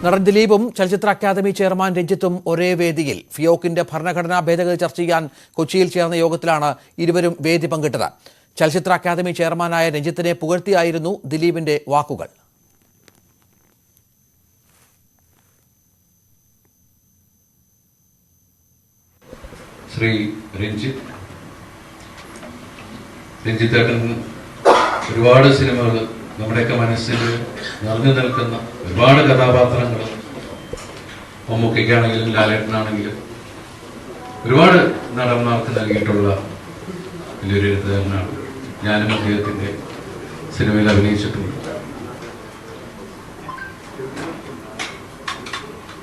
നടൻ ദിലീപും ചലച്ചിത്ര അക്കാദമി ചെയർമാൻ രഞ്ജിത്തും ഒരേ വേദിയിൽ ഫിയോക്കിന്റെ ഭരണഘടനാ ഭേദഗതി ചർച്ച ചെയ്യാൻ കൊച്ചിയിൽ ചേർന്ന യോഗത്തിലാണ് ഇരുവരും വേദി പങ്കിട്ടത്. ചലച്ചിത്ര അക്കാദമി ചെയർമാനായ രഞ്ജിത്തിനെ പുകഴ്ത്തിയായിരുന്നു ദിലീപിന്റെ വാക്കുകൾ. ശ്രീ രഞ്ജിത്തേട്ടൻ ഒരുപാട് സിനിമകൾ നമ്മുടെയൊക്കെ മനസ്സിൽ നിറഞ്ഞു നിൽക്കുന്ന ഒരുപാട് കഥാപാത്രങ്ങൾ, മമ്മൂക്കയ്ക്കാണെങ്കിലും ലാലേട്ടനാണെങ്കിലും ഒരുപാട് നടന്മാർക്ക് നൽകിയിട്ടുള്ള വലിയൊരു എഴുത്തുകാരനാണ്. ഞാനും അദ്ദേഹത്തിൻ്റെ സിനിമയിൽ അഭിനയിച്ചിട്ടുണ്ട്.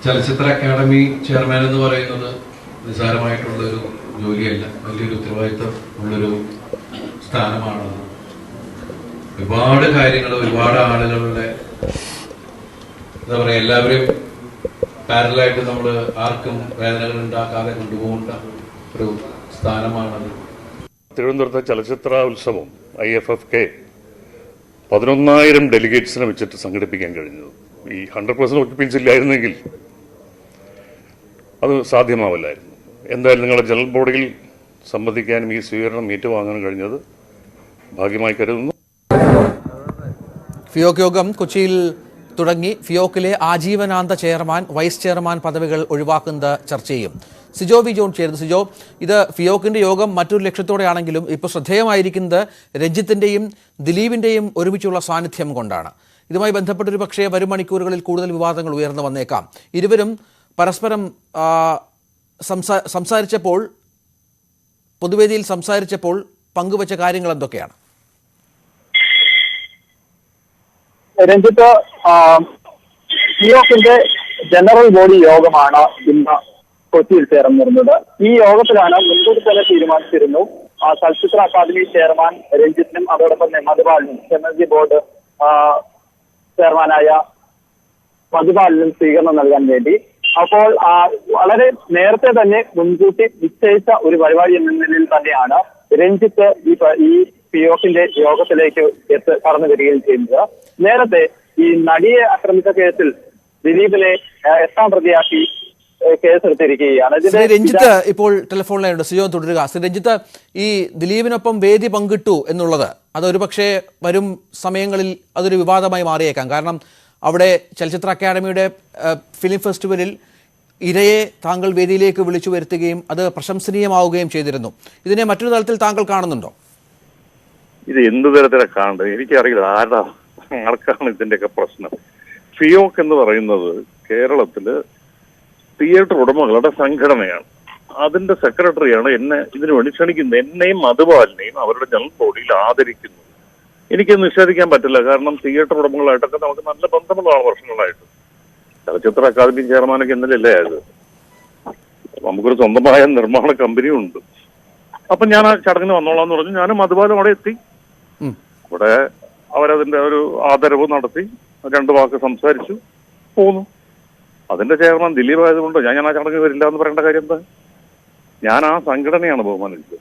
ചലച്ചിത്ര അക്കാദമി ചെയർമാൻ എന്ന് പറയുന്നത് നിസ്സാരമായിട്ടുള്ളൊരു ജോലിയല്ല, വലിയൊരു ഉത്തരവാദിത്വം ഉള്ളൊരു സ്ഥാനമാണത്. ഒരുപാട് കാര്യങ്ങൾ, ഒരുപാട് ആളുകളുടെ എന്താ പറയുക, എല്ലാവരെയും പാരലായിട്ട് നമ്മൾ ആർക്കും വേദനകൾ ഉണ്ടാക്കാതെ കൊണ്ടുപോകേണ്ട ഒരു സ്ഥാനമാണത്. തിരുവനന്തപുരത്തെ ചലച്ചിത്ര ഉത്സവം IFFK 11,000 ഡെലിഗേറ്റ്സിനെ വെച്ചിട്ട് സംഘടിപ്പിക്കാൻ കഴിഞ്ഞത്. ഈ 100% ഒക്യുപ്പൻസി ഇല്ലായിരുന്നെങ്കിൽ അത് സാധ്യമാവില്ലായിരുന്നു. എന്തായാലും നിങ്ങളുടെ ജനറൽ ബോഡിയിൽ സംബന്ധിക്കാനും ഈ സ്വീകരണം ഏറ്റുവാങ്ങാനും കഴിഞ്ഞത് ഭാഗ്യമായി കരുതുന്നു. ഫിയോക് യോഗം കൊച്ചിയിൽ തുടങ്ങി. ഫിയോക്കിലെ ആജീവനാന്ത ചെയർമാൻ, വൈസ് ചെയർമാൻ പദവികൾ ഒഴിവാക്കുന്നത് ചർച്ച ചെയ്യും. സിജോ വി ജോൺ ചേരുന്നു. സിജോ, ഇത് ഫിയോക്കിന്റെ യോഗം മറ്റൊരു ലക്ഷ്യത്തോടെയാണെങ്കിലും ഇപ്പോൾ ശ്രദ്ധേയമായിരിക്കുന്നത് രഞ്ജിത്തിന്റെയും ദിലീപിന്റെയും ഒരുമിച്ചുള്ള സാന്നിധ്യം കൊണ്ടാണ്. ഇതുമായി ബന്ധപ്പെട്ടൊരു പക്ഷേ വരും മണിക്കൂറുകളിൽ കൂടുതൽ വിവാദങ്ങൾ ഉയർന്നു വന്നേക്കാം. ഇരുവരും പരസ്പരം സംസാരിച്ചപ്പോൾ, പൊതുവേദിയിൽ സംസാരിച്ചപ്പോൾ പങ്കുവച്ച കാര്യങ്ങൾ എന്തൊക്കെയാണ്? രഞ്ജിത്ത്, ഫിയോക്കിന്റെ ജനറൽ ബോഡി യോഗമാണ് ഇന്ന് കൊച്ചിയിൽ ചേർന്നിരുന്നത്. ഈ യോഗത്തിലാണ് മുൻകൂട്ടി തന്നെ തീരുമാനിച്ചിരുന്നു ചലച്ചിത്ര അക്കാദമി ചെയർമാൻ രഞ്ജിത്തിനും അതോടൊപ്പം മധുപാലിനും, എനർജി ബോർഡ് ചെയർമാനായ മധുപാലിനും സ്വീകരണം നൽകാൻ വേണ്ടി. അപ്പോൾ വളരെ നേരത്തെ തന്നെ മുൻകൂട്ടി നിശ്ചയിച്ച ഒരു പരിപാടി എന്ന നിലയിൽ തന്നെയാണ് രഞ്ജിത്ത് ഈ ഫിയോക്കിന്റെ യോഗത്തിലേക്ക് കടന്നു വരികയും ചെയ്യുന്നത്. നേരത്തെ ഈ നടിയെ ആക്രമിച്ച കേസിൽ ദിലീപിനെ 8ാം പ്രതിയാക്കി കേസെടുത്തിരിക്കുകയാണ്. രഞ്ജിത്ത് ഇപ്പോൾ ടെലിഫോൺ ലൈനുണ്ട്. സിജോ തുടരുക. രഞ്ജിത്ത്, ഈ ദിലീപിനൊപ്പം വേദി പങ്കിട്ടു എന്നുള്ളത് അതൊരു പക്ഷേ വരും സമയങ്ങളിൽ അതൊരു വിവാദമായി മാറിയേക്കാം. കാരണം അവിടെ ചലച്ചിത്ര അക്കാദമിയുടെ ഫിലിം ഫെസ്റ്റിവലിൽ ഇരയെ താങ്കൾ വേദിയിലേക്ക് വിളിച്ചു വരുത്തുകയും അത് പ്രശംസനീയമാവുകയും ചെയ്തിരുന്നു. ഇതിനെ മറ്റൊരു തലത്തിൽ താങ്കൾ കാണുന്നുണ്ടോ? ഇത് എന്ത് തരത്തിലാണ് കാണേണ്ടത് എനിക്കറിയില്ല. ആർക്കാണ് ഇതിന്റെയൊക്കെ പ്രശ്നം? ഫിയോക്ക് എന്ന് പറയുന്നത് കേരളത്തില് തിയേറ്റർ ഉടമകളുടെ സംഘടനയാണ്. അതിന്റെ സെക്രട്ടറിയാണ് എന്നെ ഇതിനു വേണ്ടി ക്ഷണിക്കുന്നത്. എന്നെയും മധുപാലിനെയും അവരുടെ ജനറൽ ബോഡിയിൽ ആദരിക്കുന്നു. എനിക്ക് നിഷേധിക്കാൻ പറ്റില്ല. കാരണം തിയേറ്റർ ഉടമകളായിട്ടൊക്കെ നമുക്ക് നല്ല ബന്ധമുള്ളതാണ് വർഷങ്ങളായിട്ട്. ചലച്ചിത്ര അക്കാദമി ചെയർമാനൊക്കെ ഇന്നലെയല്ലേ ആയത്. നമുക്കൊരു സ്വന്തമായ നിർമ്മാണ കമ്പനിയും ഉണ്ട്. അപ്പൊ ഞാൻ ആ ചടങ്ങിന് വന്നോളാന്ന് പറഞ്ഞു. ഞാനും മധുപാലും അവിടെ എത്തി. അവിടെ അവരതിന്റെ ഒരു ആദരവ് നടത്തി, 2 വാക്ക് സംസാരിച്ചു, പോന്നു. അതിന്റെ ചെയർമാൻ ദിലീപ് ആയതുകൊണ്ട് ഞാൻ ആ ചടങ്ങ് വരില്ല എന്ന് പറയേണ്ട കാര്യം എന്താ? ഞാൻ ആ സംഘടനയാണ് ബഹുമാനിച്ചത്.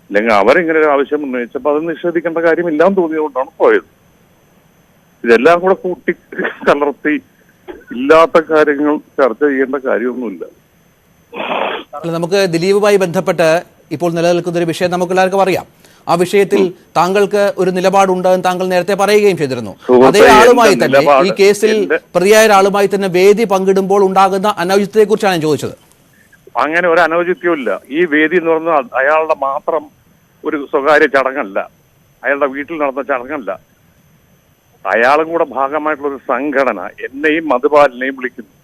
അല്ലെങ്കിൽ അവരിങ്ങനെ ഒരു ആവശ്യം ഉന്നയിച്ചപ്പോൾ അത് നിഷേധിക്കേണ്ട കാര്യമില്ലാന്ന് തോന്നിയതുകൊണ്ടാണ് പോയത്. ഇതെല്ലാം കൂടെ കൂട്ടി കലർത്തി ഇല്ലാത്ത കാര്യങ്ങൾ ചർച്ച ചെയ്യേണ്ട കാര്യമൊന്നുമില്ല. നമുക്ക് ദിലീപുമായി ബന്ധപ്പെട്ട് ഇപ്പോൾ നിലനിൽക്കുന്ന ഒരു വിഷയം നമുക്ക് എല്ലാവർക്കും അറിയാം. ആ വിഷയത്തിൽ താങ്കൾക്ക് ഒരു നിലപാടുണ്ടെന്ന് താങ്കൾ നേരത്തെ പറയുകയും ചെയ്തിരുന്നു. അതേ ആളുമായി തന്നെ, ഈ കേസിൽ പ്രതിയായ ഒരാളുമായി തന്നെ വേദി പങ്കിടുമ്പോൾ ഉണ്ടാകുന്ന അനൗചിത്യത്തെ കുറിച്ചാണ് ഞാൻ ചോദിച്ചത്. അങ്ങനെ ഒരു അനൗചിത്യവും ഇല്ല. ഈ വേദി എന്ന് പറഞ്ഞാൽ അയാളുടെ മാത്രം ഒരു സ്വകാര്യ ചടങ്ങല്ല, അയാളുടെ വീട്ടിൽ നടന്ന ചടങ്ങല്ല. അയാളും കൂടെ ഭാഗമായിട്ടുള്ള ഒരു സംഘടന എന്നെയും മധുപാലിനെയും വിളിക്കുന്നു.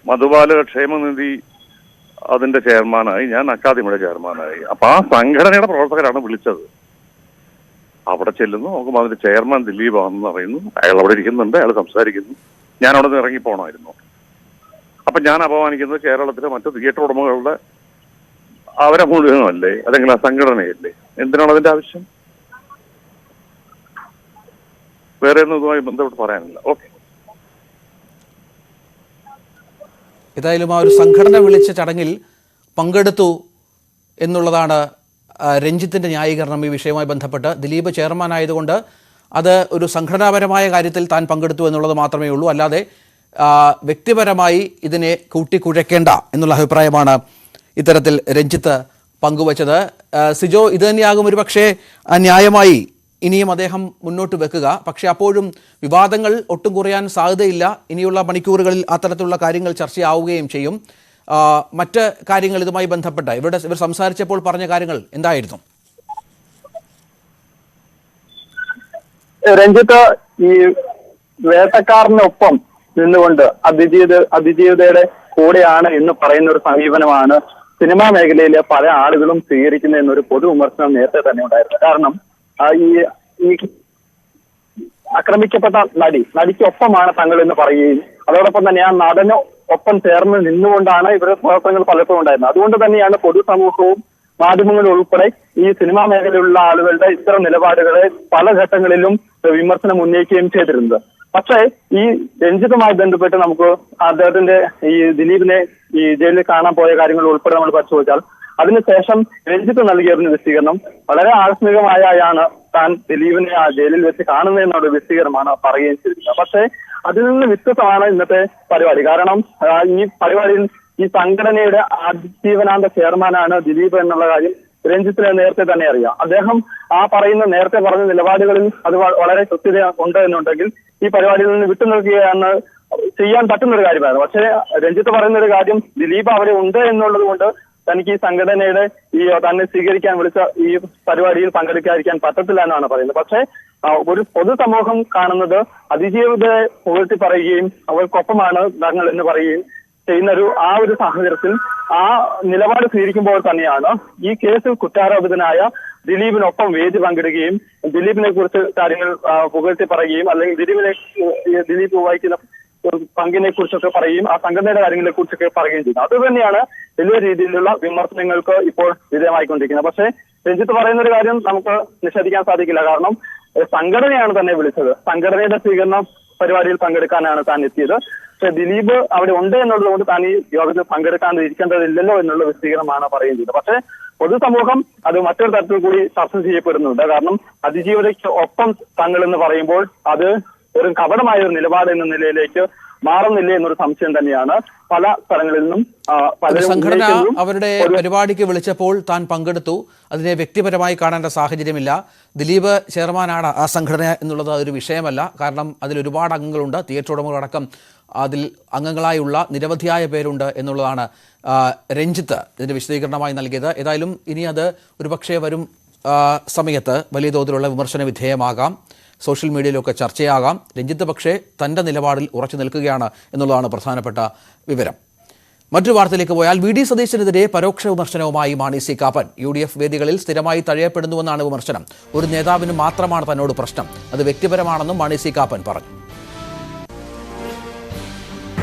മധുപാല് ക്ഷേമനിധി അതിന്റെ ചെയർമാനായി, ഞാൻ അക്കാദമിയുടെ ചെയർമാനായി. അപ്പൊ ആ സംഘടനയുടെ പ്രവർത്തകരാണ് വിളിച്ചത്. അവിടെ ചെല്ലുന്നു, നോക്കുമ്പോൾ അതിന്റെ ചെയർമാൻ ദിലീപാണെന്ന് അറിയുന്നു. അയാൾ അവിടെ ഇരിക്കുന്നുണ്ട്, അയാൾ സംസാരിക്കുന്നു. ഞാൻ അവിടെ നിന്ന് ഇറങ്ങി പോകണമായിരുന്നു. അപ്പൊ ഞാൻ അപമാനിക്കുന്നത് കേരളത്തിലെ മറ്റു തിയേറ്റർ ഉടമകളുടെ അവരെ മുഴുവനല്ലേ, അല്ലെങ്കിൽ ആ സംഘടനയല്ലേ? എന്തിനാണ് അതിന്റെ ആവശ്യം? വേറെ ഒന്നും ഇതുമായി ബന്ധപ്പെട്ട് പറയാനില്ല. ഓക്കെ. ഏതായാലും ആ ഒരു സംഘടന വിളിച്ച ചടങ്ങിൽ പങ്കെടുത്തു എന്നുള്ളതാണ് രഞ്ജിത്തിന്റെ ന്യായീകരണം. ഈ വിഷയവുമായി ബന്ധപ്പെട്ട് ദിലീപ് ചെയർമാൻ ആയതുകൊണ്ട് അത് ഒരു സംഘടനാപരമായ കാര്യത്തിൽ താൻ പങ്കെടുത്തു എന്നുള്ളത് മാത്രമേ ഉള്ളൂ. അല്ലാതെ വ്യക്തിപരമായി ഇതിനെ കൂട്ടിക്കുഴയ്ക്കേണ്ട എന്നുള്ള അഭിപ്രായമാണ് ഇത്തരത്തിൽ രഞ്ജിത്ത് പങ്കുവച്ചത്. സിജോ, ഇത് തന്നെയാകും ഒരു പക്ഷേ ന്യായമായി ഇനിയും അദ്ദേഹം മുന്നോട്ട് വെക്കുക. പക്ഷേ അപ്പോഴും വിവാദങ്ങൾ ഒട്ടും കുറയാൻ സാധ്യതയില്ല. ഇനിയുള്ള മണിക്കൂറുകളിൽ അത്തരത്തിലുള്ള കാര്യങ്ങൾ ചർച്ചയാവുകയും ചെയ്യും. മറ്റ് കാര്യങ്ങൾ ഇതുമായി ബന്ധപ്പെട്ട ഇവർ സംസാരിച്ചപ്പോൾ പറഞ്ഞ കാര്യങ്ങൾ എന്തായിരുന്നു? രഞ്ജിത്ത്, ഈ വേട്ടക്കാരനൊപ്പം നിന്നുകൊണ്ട് അതിജീവിതയുടെ കൂടെയാണ് എന്ന് പറയുന്ന ഒരു സമീപനമാണ് സിനിമാ മേഖലയിലെ പല ആളുകളും സ്വീകരിക്കുന്ന എന്നൊരു പൊതു വിമർശനം നേരത്തെ തന്നെ ഉണ്ടായിരുന്നു. കാരണം ഈ ആക്രമിക്കപ്പെട്ട നടിക്കൊപ്പമാണ് തങ്ങൾ എന്ന് പറയുകയും അതോടൊപ്പം തന്നെ ആ നടന് ഒപ്പം ചേർന്ന് നിന്നുകൊണ്ടാണ് ഇവരുടെ പ്രവർത്തനങ്ങൾ പലപ്പോഴും ഉണ്ടായിരുന്നത്. അതുകൊണ്ട് തന്നെയാണ് പൊതുസമൂഹവും മാധ്യമങ്ങളും ഉൾപ്പെടെ ഈ സിനിമാ മേഖലയിലുള്ള ആളുകളുടെ ഇത്തരം നിലപാടുകളെ പല ഘട്ടങ്ങളിലും വിമർശനം ഉന്നയിക്കുകയും ചെയ്തിരുന്നത്. പക്ഷേ ഈ രഞ്ജിത്തുമായി ബന്ധപ്പെട്ട് നമുക്ക് അദ്ദേഹത്തിന്റെ ഈ ദിലീപിനെ ഈ ജയിലിൽ കാണാൻ പോയ കാര്യങ്ങൾ ഉൾപ്പെടെ നമ്മൾ പരിശോധിച്ചാൽ അതിനുശേഷം രഞ്ജിത്ത് നൽകിയ ഒരു വിശദീകരണം വളരെ ആകസ്മികമായാണ് താൻ ദിലീപിനെ ആ ജയിലിൽ വെച്ച് കാണുന്നതെന്നുള്ള വിശദീകരണമാണ് പറയുകയും ചെയ്തിരുന്നത്. പക്ഷേ അതിൽ നിന്ന് വ്യത്യസ്തമാണ് ഇന്നത്തെ പരിപാടി. കാരണം ഈ പരിപാടിയിൽ ഈ സംഘടനയുടെ ആജീവനാന്ത ചെയർമാനാണ് ദിലീപ് എന്നുള്ള കാര്യം രഞ്ജിത്തിന് നേരത്തെ തന്നെ അറിയാം. അദ്ദേഹം നേരത്തെ പറഞ്ഞ നിലപാടുകളിൽ അത് വളരെ കൃത്യത ഉണ്ട് എന്നുണ്ടെങ്കിൽ ഈ പരിപാടിയിൽ നിന്ന് വിട്ടുനിൽക്കുകയാണ് ചെയ്യാൻ പറ്റുന്ന ഒരു കാര്യമായിരുന്നു. പക്ഷേ രഞ്ജിത്ത് പറയുന്ന ഒരു കാര്യം, ദിലീപ് അവിടെ ഉണ്ട് എന്നുള്ളത് കൊണ്ട് തനിക്ക് ഈ സംഘടനയുടെ തന്നെ സ്വീകരിക്കാൻ വിളിച്ച ഈ പരിപാടിയിൽ പങ്കെടുക്കാതിരിക്കാൻ പറ്റത്തില്ല എന്നാണ് പറയുന്നത്. പക്ഷേ ഒരു പൊതുസമൂഹം കാണുന്നത് അതിജീവിതയെ പുകഴ്ത്തി പറയുകയും അവർക്കൊപ്പമാണ് തങ്ങൾ എന്ന് പറയുകയും ചെയ്യുന്ന ഒരു സാഹചര്യത്തിൽ ആ നിലപാട് സ്വീകരിക്കുമ്പോൾ തന്നെയാണ് ഈ കേസിൽ കുറ്റാരോപിതനായ ദിലീപിനൊപ്പം വേദി പങ്കിടുകയും ദിലീപിനെ കുറിച്ച് കാര്യങ്ങൾ പുകഴ്ത്തി പറയുകയും അല്ലെങ്കിൽ ദിലീപ് വഹിക്കുന്ന പങ്കിനെ കുറിച്ചൊക്കെ പറയുകയും ആ സംഘടനയുടെ കാര്യങ്ങളെ കുറിച്ചൊക്കെ പറയുകയും ചെയ്യുന്നു. അത് തന്നെയാണ് വലിയ രീതിയിലുള്ള വിമർശനങ്ങൾക്ക് ഇപ്പോൾ വിധേയമായിക്കൊണ്ടിരിക്കുന്നത്. പക്ഷേ രഞ്ജിത്ത് പറയുന്ന ഒരു കാര്യം നമുക്ക് നിഷേധിക്കാൻ സാധിക്കില്ല. കാരണം സംഘടനയാണ് തന്നെ വിളിച്ചത്. സംഘടനയുടെ സ്വീകരണ പരിപാടിയിൽ പങ്കെടുക്കാനാണ് താൻ എത്തിയത്. പക്ഷെ ദിലീപ് അവിടെ ഉണ്ട് എന്നുള്ളത് കൊണ്ട് താൻ ഈ യോഗത്തിൽ പങ്കെടുക്കാതിരിക്കേണ്ടതില്ലല്ലോ എന്നുള്ള വിശദീകരണമാണ് പറയുകയും ചെയ്തത്. പക്ഷേ പൊതുസമൂഹം അത് മറ്റൊരു തരത്തിൽ കൂടി ചർച്ച ചെയ്യപ്പെടുന്നുണ്ട്. കാരണം അതിജീവിതയ്ക്ക് ഒപ്പം തങ്ങൾ എന്ന് പറയുമ്പോൾ അത് ഒരു കപടമായ ഒരു നിലപാട് എന്ന നിലയിലേക്ക് മാറുന്നില്ലേ എന്നൊരു സംശയം തന്നെയാണ് പല സ്ഥലങ്ങളിൽ നിന്നും സംഘടന അവരുടെ പരിപാടിക്ക് വിളിച്ചപ്പോൾ താൻ പങ്കെടുത്തു. അതിനെ വ്യക്തിപരമായി കാണേണ്ട സാഹചര്യമില്ല. ദിലീപ് ചെയർമാനാണ് ആ സംഘടന എന്നുള്ളത് ഒരു വിഷയമല്ല. കാരണം അതിൽ ഒരുപാട് അംഗങ്ങളുണ്ട്. തിയേറ്റർ ഉടമകളടക്കം അതിൽ അംഗങ്ങളായുള്ള നിരവധിയായ പേരുണ്ട് എന്നുള്ളതാണ് രഞ്ജിത്ത് ഇതിൻ്റെ വിശദീകരണമായി നൽകിയത്. ഏതായാലും ഇനി അത് ഒരുപക്ഷെ വരും സമയത്ത് വലിയ തോതിലുള്ള വിമർശന വിധേയമാകാം, സോഷ്യൽ മീഡിയയിലൊക്കെ ചർച്ചയാകാം. രഞ്ജിത്ത് പക്ഷേ തൻ്റെ നിലപാടിൽ ഉറച്ചു നിൽക്കുകയാണ് എന്നുള്ളതാണ് പ്രധാനപ്പെട്ട വിവരം. മറ്റൊരു വാർത്തയിലേക്ക് പോയാൽ വി ഡി സതീശനെതിരെ പരോക്ഷ വിമർശനവുമായി മാണി സി കാപ്പൻ. UDF വേദികളിൽ സ്ഥിരമായി തഴയപ്പെടുന്നുവെന്നാണ് വിമർശനം. ഒരു നേതാവിന് മാത്രമാണ് തന്നോട് പ്രശ്നം, അത് വ്യക്തിപരമാണെന്നും മാണി സി കാപ്പൻ പറഞ്ഞു.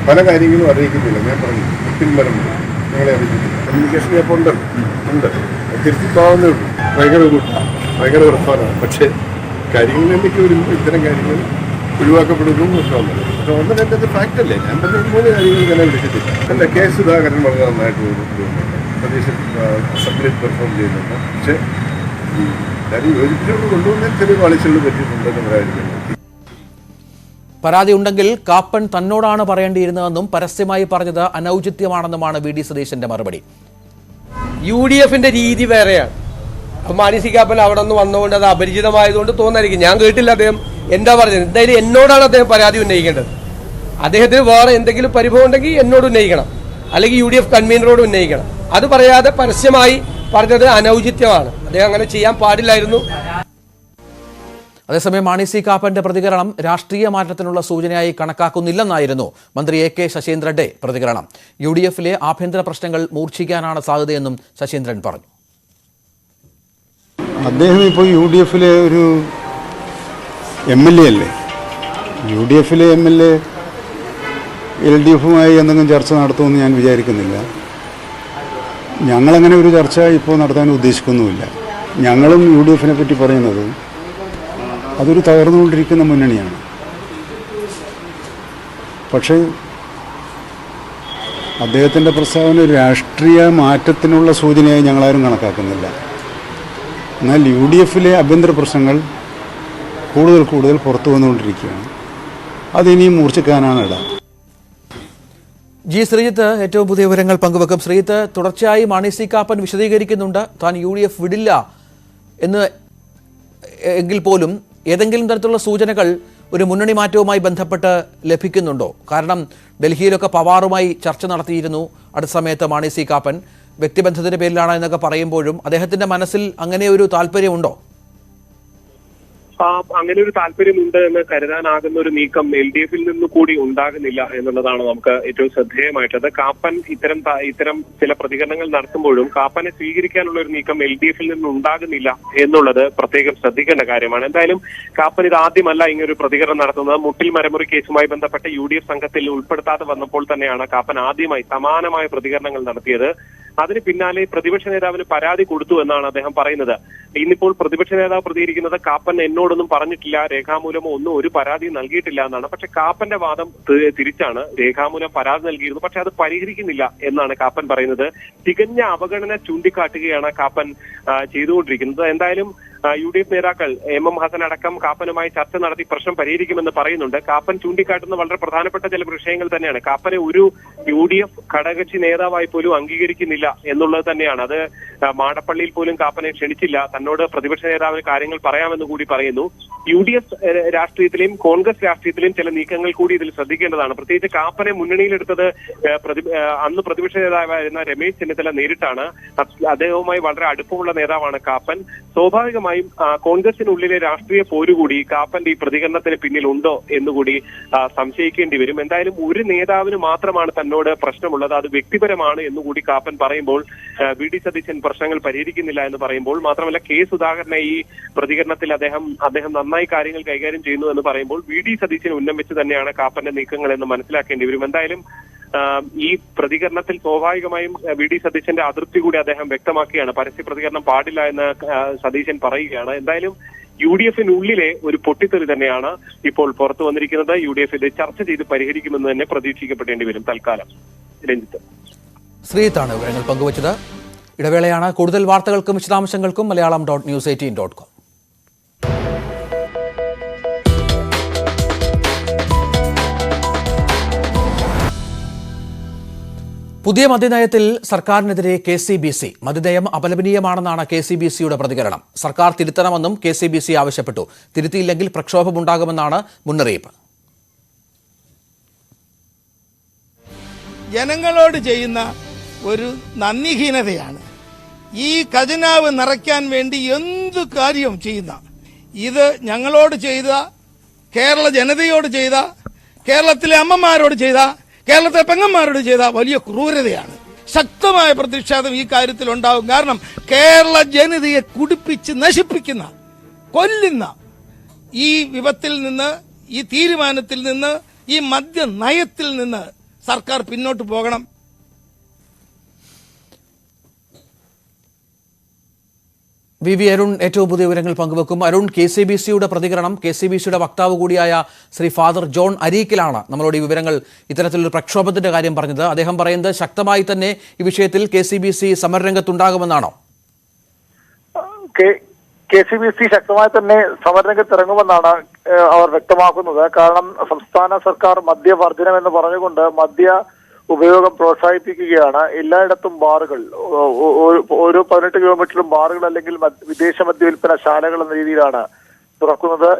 പല കാര്യങ്ങളും അറിയിക്കുന്നില്ല. ഞാൻ പറഞ്ഞു പിന്മരുന്നു, നിങ്ങളെ അറിയിക്കുന്നില്ല. കമ്മ്യൂണിക്കേഷൻ ഇപ്പോൾ ഉണ്ട്, തിരുത്തിപ്പാവുന്നേ ഉള്ളൂ. ഭയങ്കര പ്രസ്ഥാനമാണ്. പക്ഷേ കാര്യങ്ങൾ എന്തൊക്കെ വരുമ്പോൾ ഇത്തരം കാര്യങ്ങൾ ഒഴിവാക്കപ്പെടുന്നു പ്രശ്നമല്ല. പക്ഷെ ഒന്നും എൻ്റെ അത് ഫാക്റ്റല്ലേ. ഞാൻ പറഞ്ഞ 3 കാര്യങ്ങൾ തന്നെ വിളിച്ചിട്ടില്ല. എൻ്റെ കെ സുധാകരൻ വളരെ നന്നായിട്ട് സതീശൻ സബ്മിറ്റ് പെർഫോം ചെയ്യുന്നുണ്ട്. പക്ഷേ ഈ കാര്യം യോജിപ്പിച്ചുകൊണ്ട് കൊണ്ടുവന്നാൽ ചെറിയ പാളിച്ചുകൾ പറ്റിയിട്ടുണ്ടെന്ന് പറയാതിരിക്കുന്നു. പരാതി ഉണ്ടെങ്കിൽ കാപ്പൻ തന്നോടാണ് പറയേണ്ടിയിരുന്നതെന്നും പരസ്യമായി പറഞ്ഞത് അനൗചിത്യമാണെന്നുമാണ് വി ഡി സതീശന്റെ മറുപടി. UDFന്റെ രീതി വേറെയാണ്. മാണി സി കാപ്പൻ അവിടെ നിന്ന് വന്നുകൊണ്ട് അത് അപരിചിതമായതുകൊണ്ട് തോന്നായിരിക്കും. ഞാൻ കേട്ടില്ല അദ്ദേഹം എന്താ പറഞ്ഞത്. എന്തായാലും എന്നോടാണ് അദ്ദേഹം പരാതി ഉന്നയിക്കേണ്ടത്. അദ്ദേഹത്തിന് വേറെ എന്തെങ്കിലും പരിഭവം ഉണ്ടെങ്കിൽ എന്നോട് ഉന്നയിക്കണം, അല്ലെങ്കിൽ UDF കൺവീനറോട് ഉന്നയിക്കണം. അത് പറയാതെ പരസ്യമായി പറഞ്ഞത് അനൗചിത്യമാണ്. അദ്ദേഹം അങ്ങനെ ചെയ്യാൻ പാടില്ലായിരുന്നു. അതേസമയം മാണി സി കാപ്പന്റെ പ്രതികരണം രാഷ്ട്രീയ മാറ്റത്തിനുള്ള സൂചനയായി കണക്കാക്കുന്നില്ലെന്നായിരുന്നു മന്ത്രി AK ശശീന്ദ്രന്റെ പ്രതികരണം. UDFലെ ആഭ്യന്തര പ്രശ്നങ്ങൾ മൂർച്ഛിക്കാനാണ് സാധ്യതയെന്നും ശശീന്ദ്രൻ പറഞ്ഞു. അദ്ദേഹം ഇപ്പോൾ UDFലെ ഒരു MLA അല്ലേ. UDFലെ MLA LDFുമായി എന്തെങ്കിലും ചർച്ച നടത്തുമെന്ന് ഞാൻ വിചാരിക്കുന്നില്ല. ഞങ്ങളങ്ങനെ ഒരു ചർച്ച ഇപ്പോൾ നടത്താൻ ഉദ്ദേശിക്കുന്നുമില്ല. ഞങ്ങളും UDFനെ പറ്റി പറയുന്നത് അതൊരു തകർന്നുകൊണ്ടിരിക്കുന്ന മുന്നണിയാണ്. പക്ഷേ അദ്ദേഹത്തിൻ്റെ പ്രസ്താവന ഒരു രാഷ്ട്രീയ മാറ്റത്തിനുള്ള സൂചനയായി ഞങ്ങളാരും കണക്കാക്കുന്നില്ല. എന്നാൽ UDFലെ ആഭ്യന്തര പ്രശ്നങ്ങൾ കൂടുതൽ പുറത്തു വന്നുകൊണ്ടിരിക്കുകയാണ്. അതിനിയും മൂർച്ഛിക്കാനാണ് ഇട. ജി ശ്രീജിത്ത് ഏറ്റവും പുതിയ വിവരങ്ങൾ പങ്കുവെക്കും. ശ്രീജിത്ത്, തുടർച്ചയായി മാണി സി കാപ്പൻ വിശദീകരിക്കുന്നുണ്ട് താൻ UDF വിടില്ല എന്ന്. എങ്കിൽ പോലും ഏതെങ്കിലും തരത്തിലുള്ള സൂചനകൾ ഒരു മുന്നണി മാറ്റവുമായി ബന്ധപ്പെട്ട് ലഭിക്കുന്നുണ്ടോ? കാരണം ഡൽഹിയിലൊക്കെ പവാറുമായി ചർച്ച നടത്തിയിരുന്നു അടുത്ത സമയത്ത് മാണി സി കാപ്പൻ. വ്യക്തിബന്ധത്തിന്റെ പേരിലാണ് എന്നൊക്കെ പറയുമ്പോഴും അദ്ദേഹത്തിന്റെ മനസ്സിൽ അങ്ങനെ ഒരു താല്പര്യമുണ്ടോ? അങ്ങനെ ഒരു താല്പര്യമുണ്ട് എന്ന് കരുതാനാകുന്ന ഒരു നീക്കം LDF നിന്ന് കൂടി ഉണ്ടാകുന്നില്ല എന്നുള്ളതാണ് നമുക്ക് ഏറ്റവും ശ്രദ്ധേയമായിട്ടത്. കാപ്പൻ ഇത്തരം ചില പ്രതികരണങ്ങൾ നടത്തുമ്പോഴും കാപ്പനെ സ്വീകരിക്കാനുള്ള ഒരു നീക്കം LDF നിന്ന് ഉണ്ടാകുന്നില്ല എന്നുള്ളത് പ്രത്യേകം ശ്രദ്ധിക്കേണ്ട കാര്യമാണ്. എന്തായാലും കാപ്പൻ ഇത് ആദ്യമല്ല ഇങ്ങനൊരു പ്രതികരണം നടത്തുന്നത്. മുട്ടിൽ മരമുറി കേസുമായി ബന്ധപ്പെട്ട് UDF സംഘത്തിൽ ഉൾപ്പെടുത്താതെ വന്നപ്പോൾ തന്നെയാണ് കാപ്പൻ ആദ്യമായി സമാനമായ പ്രതികരണങ്ങൾ നടത്തിയത്. അതിന് പിന്നാലെ പ്രതിപക്ഷ നേതാവിന് പരാതി കൊടുത്തു എന്നാണ് അദ്ദേഹം പറയുന്നത്. ഇന്നിപ്പോൾ പ്രതിപക്ഷ നേതാവ് പ്രതികരിക്കുന്നത് കാപ്പൻ എന്നോടൊന്നും പറഞ്ഞിട്ടില്ല, രേഖാമൂലമോ ഒന്നും ഒരു പരാതി നൽകിയിട്ടില്ല എന്നാണ്. പക്ഷെ കാപ്പന്റെ വാദം തിരിച്ചാണ്. രേഖാമൂലം പരാതി നൽകിയിരുന്നു, പക്ഷെ അത് പരിഹരിക്കുന്നില്ല എന്നാണ് കാപ്പൻ പറയുന്നത്. തികഞ്ഞ അവഗണന ചൂണ്ടിക്കാട്ടുകയാണ് കാപ്പൻ ചെയ്തുകൊണ്ടിരിക്കുന്നത്. എന്തായാലും UDF നേതാക്കൾ MM ഹസൻ അടക്കം കാപ്പനുമായി ചർച്ച നടത്തി പ്രശ്നം പരിഹരിക്കുമെന്ന് പറയുന്നുണ്ട്. കാപ്പൻ ചൂണ്ടിക്കാട്ടുന്ന വളരെ പ്രധാനപ്പെട്ട ചില വിഷയങ്ങൾ തന്നെയാണ്. കാപ്പനെ ഒരു UDF ഘടകകക്ഷി നേതാവായി പോലും അംഗീകരിക്കുന്നില്ല എന്നുള്ളത് തന്നെയാണ്. അത് മാടപ്പള്ളിയിൽ പോലും കാപ്പനെ ക്ഷണിച്ചില്ല. തന്നോട് പ്രതിപക്ഷ നേതാവിന് കാര്യങ്ങൾ പറയാമെന്ന് കൂടി പറയുന്നു. UDF രാഷ്ട്രീയത്തിലെയും കോൺഗ്രസ് രാഷ്ട്രീയത്തിലെയും ചില നീക്കങ്ങൾ കൂടി ഇതിൽ ശ്രദ്ധിക്കേണ്ടതാണ്. പ്രത്യേകിച്ച് കാപ്പനെ മുന്നണിയിലെടുത്തത് അന്ന് പ്രതിപക്ഷ നേതാവായിരുന്ന രമേശ് ചെന്നിത്തല നേരിട്ടാണ്. അദ്ദേഹവുമായി വളരെ അടുപ്പമുള്ള നേതാവാണ് കാപ്പൻ. സ്വാഭാവികമായും കോൺഗ്രസിനുള്ളിലെ രാഷ്ട്രീയ പോരുകൂടി കാപ്പന്റെ ഈ പ്രതികരണത്തിന് പിന്നിലുണ്ടോ എന്നുകൂടി സംശയിക്കേണ്ടി വരും. എന്തായാലും ഒരു നേതാവിന് മാത്രമാണ് തന്നോട് പ്രശ്നമുള്ളത്, അത് വ്യക്തിപരമാണ് എന്നുകൂടി കാപ്പൻ പറയുമ്പോൾ VD സതീശൻ പ്രശ്നങ്ങൾ പരിഹരിക്കുന്നില്ല എന്ന് പറയുമ്പോൾ, മാത്രമല്ല K സുധാകരനെ ഈ പ്രതികരണത്തിൽ അദ്ദേഹം നന്നായി കാര്യങ്ങൾ കൈകാര്യം ചെയ്യുന്നു എന്ന് പറയുമ്പോൾ VD സതീശൻ ഉന്നം വെച്ച് തന്നെയാണ് കാപ്പന്റെ നീക്കങ്ങൾ എന്ന് മനസ്സിലാക്കേണ്ടി വരും. എന്തായാലും ഈ പ്രതികരണത്തിൽ സ്വാഭാവികമായും VD സതീശന്റെ അതൃപ്തി കൂടി അദ്ദേഹം വ്യക്തമാക്കുകയാണ്. പരസ്യ പ്രതികരണം പാടില്ല എന്ന് സതീശൻ പറയുകയാണ്. എന്തായാലും UDFിനുള്ളിലെ ഒരു പൊട്ടിത്തെറി തന്നെയാണ് ഇപ്പോൾ പുറത്തു വന്നിരിക്കുന്നത്. UDF ഇത് ചർച്ച ചെയ്ത് പരിഹരിക്കുമെന്ന് തന്നെ പ്രതീക്ഷിക്കപ്പെടേണ്ടി വരും. തൽക്കാലം രഞ്ജിത്ത്. ശ്രീജിത്താണ് വിവരങ്ങൾ പങ്കുവച്ചത്. ഇടവേളയാണ്. കൂടുതൽ വാർത്തകൾക്കും വിശദാംശങ്ങൾക്കും malayalam.news18.com. പുതിയ മദ്യനയത്തിൽ സർക്കാരിനെതിരെ KCBC. മദ്യനയം അപലപനീയമാണെന്നാണ് KCBCയുടെ പ്രതികരണം. സർക്കാർ തിരുത്തണമെന്നും KCBC ആവശ്യപ്പെട്ടു. തിരുത്തിയില്ലെങ്കിൽ പ്രക്ഷോഭമുണ്ടാകുമെന്നാണ് മുന്നറിയിപ്പ്. ജനങ്ങളോട് ചെയ്യുന്ന ഒരു നന്ദിഹീനതയാണ്. ഈ ഖജനാവ് നിറയ്ക്കാൻ വേണ്ടി എന്ത് കാര്യവും ചെയ്യുന്ന ഇത് ഞങ്ങളോട് ചെയ്ത, കേരള ജനതയോട് ചെയ്ത, കേരളത്തിലെ അമ്മമാരോട് ചെയ്ത, കേരളത്തിലെ പെങ്ങന്മാരോട് ചെയ്ത വലിയ ക്രൂരതയാണ്. ശക്തമായ പ്രതിഷേധം ഈ കാര്യത്തിൽ ഉണ്ടാകും. കാരണം കേരള ജനതയെ കുടിപ്പിച്ച് നശിപ്പിക്കുന്ന, കൊല്ലുന്ന ഈ വിപത്തിൽ നിന്ന്, ഈ തീരുമാനത്തിൽ നിന്ന്, ഈ മദ്യ നയത്തിൽ നിന്ന് സർക്കാർ പിന്നോട്ട് പോകണം. VV അരുൺ ഏറ്റവും പുതിയ വിവരങ്ങൾ പങ്കുവെക്കും. അരുൺ, KCBCയുടെ പ്രതികരണം, KCBCയുടെ വക്താവ് കൂടിയായ ശ്രീ ഫാദർ ജോൺ അരീക്കിലാണ് നമ്മളോട് ഈ വിവരങ്ങൾ, ഇത്തരത്തിലൊരു പ്രക്ഷോഭത്തിന്റെ കാര്യം പറഞ്ഞത്. അദ്ദേഹം പറയുന്നത് ശക്തമായി തന്നെ ഈ വിഷയത്തിൽ KCBC സമരരംഗത്തുണ്ടാകുമെന്നാണോ? KCBC ശക്തമായി തന്നെ സമരരംഗത്തിറങ്ങുമെന്നാണ് അവർ വ്യക്തമാക്കുന്നത്. കാരണം സംസ്ഥാന സർക്കാർ മദ്യവർജനം എന്ന് പറഞ്ഞുകൊണ്ട് മദ്യ ഉപയോഗം പ്രോത്സാഹിപ്പിക്കുകയാണ്. എല്ലായിടത്തും ബാറുകൾ, ഓരോ 18 കിലോമീറ്ററിലും ബാറുകൾ അല്ലെങ്കിൽ വിദേശ മദ്യ വിൽപ്പന ശാലകൾ എന്ന രീതിയിലാണ് തുറക്കുന്നത്.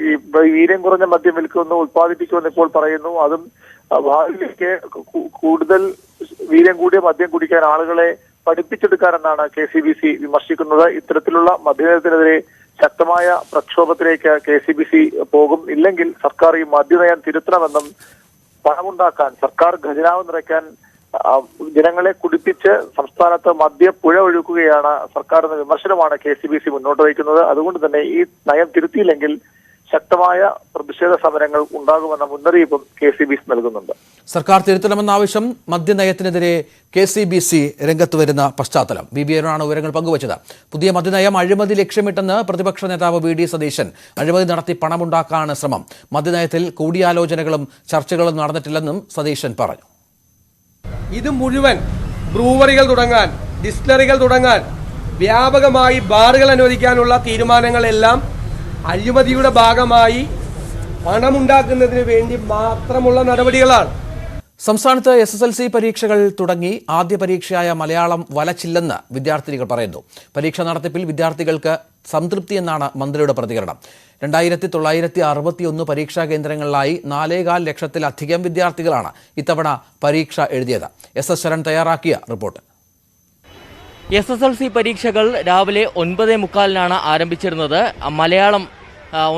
ഈ വീര്യം കുറഞ്ഞ മദ്യം വിൽക്കുന്നു, ഉത്പാദിപ്പിക്കുമെന്ന് ഇപ്പോൾ പറയുന്നു. അതും ഭാവിയിലേക്ക് കൂടുതൽ വീര്യം കൂടിയ മദ്യം കുടിക്കാൻ ആളുകളെ പഠിപ്പിച്ചെടുക്കാനെന്നാണ് KCBC വിമർശിക്കുന്നത്. ഇത്തരത്തിലുള്ള മദ്യനയത്തിനെതിരെ ശക്തമായ പ്രക്ഷോഭത്തിലേക്ക് KCBC പോകും. ഇല്ലെങ്കിൽ സർക്കാർ ഈ മദ്യനയം തിരുത്തണമെന്നും പണമുണ്ടാക്കാൻ, സർക്കാർ ഖജനാവ് നിറയ്ക്കാൻ ജനങ്ങളെ കുടിപ്പിച്ച് സംസ്ഥാനത്ത് മദ്യപ്പുഴ ഒഴുക്കുകയാണ് സർക്കാർ എന്ന വിമർശനമാണ് KCBC മുന്നോട്ട് വയ്ക്കുന്നത്. അതുകൊണ്ട് തന്നെ ഈ നയം തിരുത്തിയില്ലെങ്കിൽ ശക്തമായ പ്രതിഷേധ സമരങ്ങൾ ഉണ്ടാകുമെന്ന മുന്നറിയിപ്പും KCBC നൽകുന്നുണ്ട്. സർക്കാർ തിരുത്തണമെന്ന ആവശ്യം മദ്യനയത്തിനെതിരെ KCBC രംഗത്ത് വരുന്ന പശ്ചാത്തലം. VV അരുണാണ് വിവരങ്ങൾ പങ്കുവച്ചത്. പുതിയ മദ്യനയം അഴിമതി ലക്ഷ്യമിട്ടെന്ന് പ്രതിപക്ഷ നേതാവ് VD സതീശൻ. അഴിമതി നടത്തി പണമുണ്ടാക്കാനാണ് ശ്രമം. മദ്യനയത്തിൽ കൂടിയാലോചനകളും ചർച്ചകളും നടന്നിട്ടില്ലെന്നും സതീശൻ പറഞ്ഞു. ഇത് മുഴുവൻ ബ്രൂവറികൾ തുടങ്ങാൻ, ഡിസ്റ്റിലറികൾ തുടങ്ങാൻ, വ്യാപകമായി ബാറുകൾ അനുവദിക്കാനുള്ള തീരുമാനങ്ങളെല്ലാം അഴിമതിയുടെ ഭാഗമായി പണമുണ്ടാക്കുന്നതിന് വേണ്ടി മാത്രമുള്ള നടപടികളാണ്. സംസ്ഥാനത്ത് SSLC പരീക്ഷകൾ തുടങ്ങി. ആദ്യ പരീക്ഷയായ മലയാളം വലച്ചില്ലെന്ന് വിദ്യാർത്ഥികൾ പറയുന്നു. പരീക്ഷ നടത്തിപ്പിൽ വിദ്യാർത്ഥികൾക്ക് സംതൃപ്തി എന്നാണ് മന്ത്രിയുടെ പ്രതികരണം. 2961 പരീക്ഷാ കേന്ദ്രങ്ങളിലായി 4.25 ലക്ഷത്തിലധികം വിദ്യാർത്ഥികളാണ് ഇത്തവണ പരീക്ഷ എഴുതിയത്. SS ശരൺ തയ്യാറാക്കിയ റിപ്പോർട്ട്. SSLC പരീക്ഷകൾ രാവിലെ 9:45 ആരംഭിച്ചിരുന്നത്. മലയാളം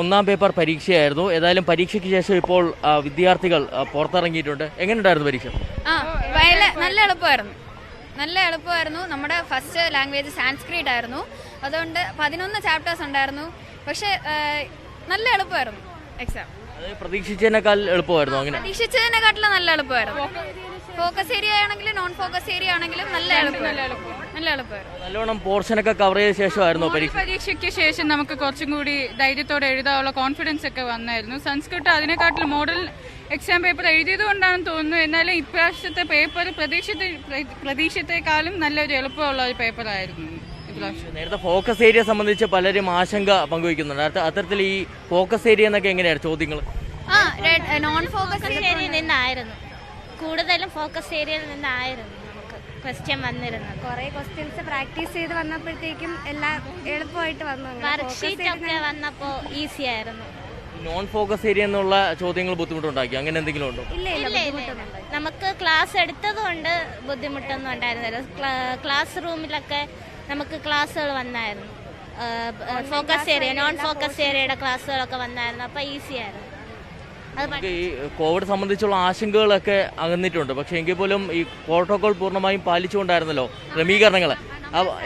ഒന്നാം പേപ്പർ പരീക്ഷയായിരുന്നു. ഏതായാലും പരീക്ഷയ്ക്ക് ശേഷം ഇപ്പോൾ വിദ്യാർത്ഥികൾ പുറത്തിറങ്ങിയിട്ടുണ്ട്. എങ്ങനെയുണ്ടായിരുന്നു പരീക്ഷ? നല്ല എളുപ്പമായിരുന്നു. നമ്മുടെ ഫസ്റ്റ് ലാംഗ്വേജ് സാൻസ്ക്രിറ്റ് ആയിരുന്നു. അതുകൊണ്ട് 11 ചാപ്റ്റേഴ്സ് ഉണ്ടായിരുന്നു. പക്ഷെ നല്ല എളുപ്പമായിരുന്നു എക്സാം. പ്രതീക്ഷിച്ചതിനേക്കാൾ എളുപ്പമായിരുന്നു. അങ്ങനെ പ്രതീക്ഷിച്ചതിനെക്കാട്ടിലും നല്ല എളുപ്പമായിരുന്നു. ഫോക്കസ് ഏരിയ ആണെങ്കിലും നോൺ ഫോക്കസ് ഏരിയ ആണെങ്കിലും നല്ല എളുപ്പമായിരുന്നു. നല്ലോണം പോർഷനൊക്കെ കവർ ചെയ്ത ശേഷമായിരുന്നു പരീക്ഷയ്ക്ക് ശേഷം നമുക്ക് കുറച്ചും കൂടി ധൈര്യത്തോടെ എഴുതാനുള്ള കോൺഫിഡൻസ് ഒക്കെ വന്നായിരുന്നു. സംസ്കൃതം അതിനെക്കാട്ടിലും മോഡൽ എക്സാം പേപ്പർ എഴുതിയത് കൊണ്ടാണെന്ന് തോന്നുന്നു. എന്നാലും ഇപ്രാവശ്യത്തെ പേപ്പർ പ്രതീക്ഷത്തെക്കാളും നല്ലൊരു എളുപ്പമുള്ള ഒരു പേപ്പറായിരുന്നു. നേരത്തെ ഫോക്കസ് ഏരിയ സംബന്ധിച്ച് പലരും ആശങ്ക പങ്കുവയ്ക്കുന്നുണ്ട്. അത്തരത്തിൽ ഈ ഫോക്കസ് ഏരിയ എന്നൊക്കെ എങ്ങനെയാണ് ചോദ്യങ്ങൾ? നോൺ ഫോക്കസ് ഏരിയയിൽ നിന്നായിരുന്നു, കൂടുതലും ഫോക്കസ് ഏരിയയിൽ നിന്നായിരുന്നു നമുക്ക് ക്വസ്റ്റ്യൻ വന്നിരുന്നത്. കുറെ ക്വസ്റ്റ്യൻസ് പ്രാക്ടീസ് ചെയ്ത് വന്നപ്പോഴത്തേക്കും എല്ലാം എളുപ്പമായിട്ട് വന്നു. വർക്ക്ഷീറ്റ് ഒക്കെ വന്നപ്പോൾ ഈസി ആയിരുന്നു. നോൺ ഫോക്കസ് ഏരിയ എന്നുള്ള ചോദ്യങ്ങൾ ബുദ്ധിമുട്ടുണ്ടാക്കി അങ്ങനെ എന്തെങ്കിലും ഉണ്ടോ? ഇല്ല, നമുക്ക് ക്ലാസ് എടുത്തത് കൊണ്ട് ബുദ്ധിമുട്ടൊന്നും ഉണ്ടായിരുന്നില്ല. ക്ലാസ് റൂമിലൊക്കെ നമുക്ക് ക്ലാസ്സുകൾ വന്നായിരുന്നു. ഫോക്കസ് ഏരിയ നോൺ ഫോക്കസ് ഏരിയയുടെ ക്ലാസ്സുകളൊക്കെ വന്നായിരുന്നു. അപ്പോൾ ഈസി ആയിരുന്നു. ഈ കോവിഡ് സംബന്ധിച്ചുള്ള ആശങ്കകളൊക്കെ അകന്നിട്ടുണ്ട്. പക്ഷേ എങ്കിൽ പോലും ഈ പ്രോട്ടോകോൾ പൂർണ്ണമായും പാലിച്ചുകൊണ്ടായിരുന്നല്ലോ ക്രമീകരണങ്ങൾ.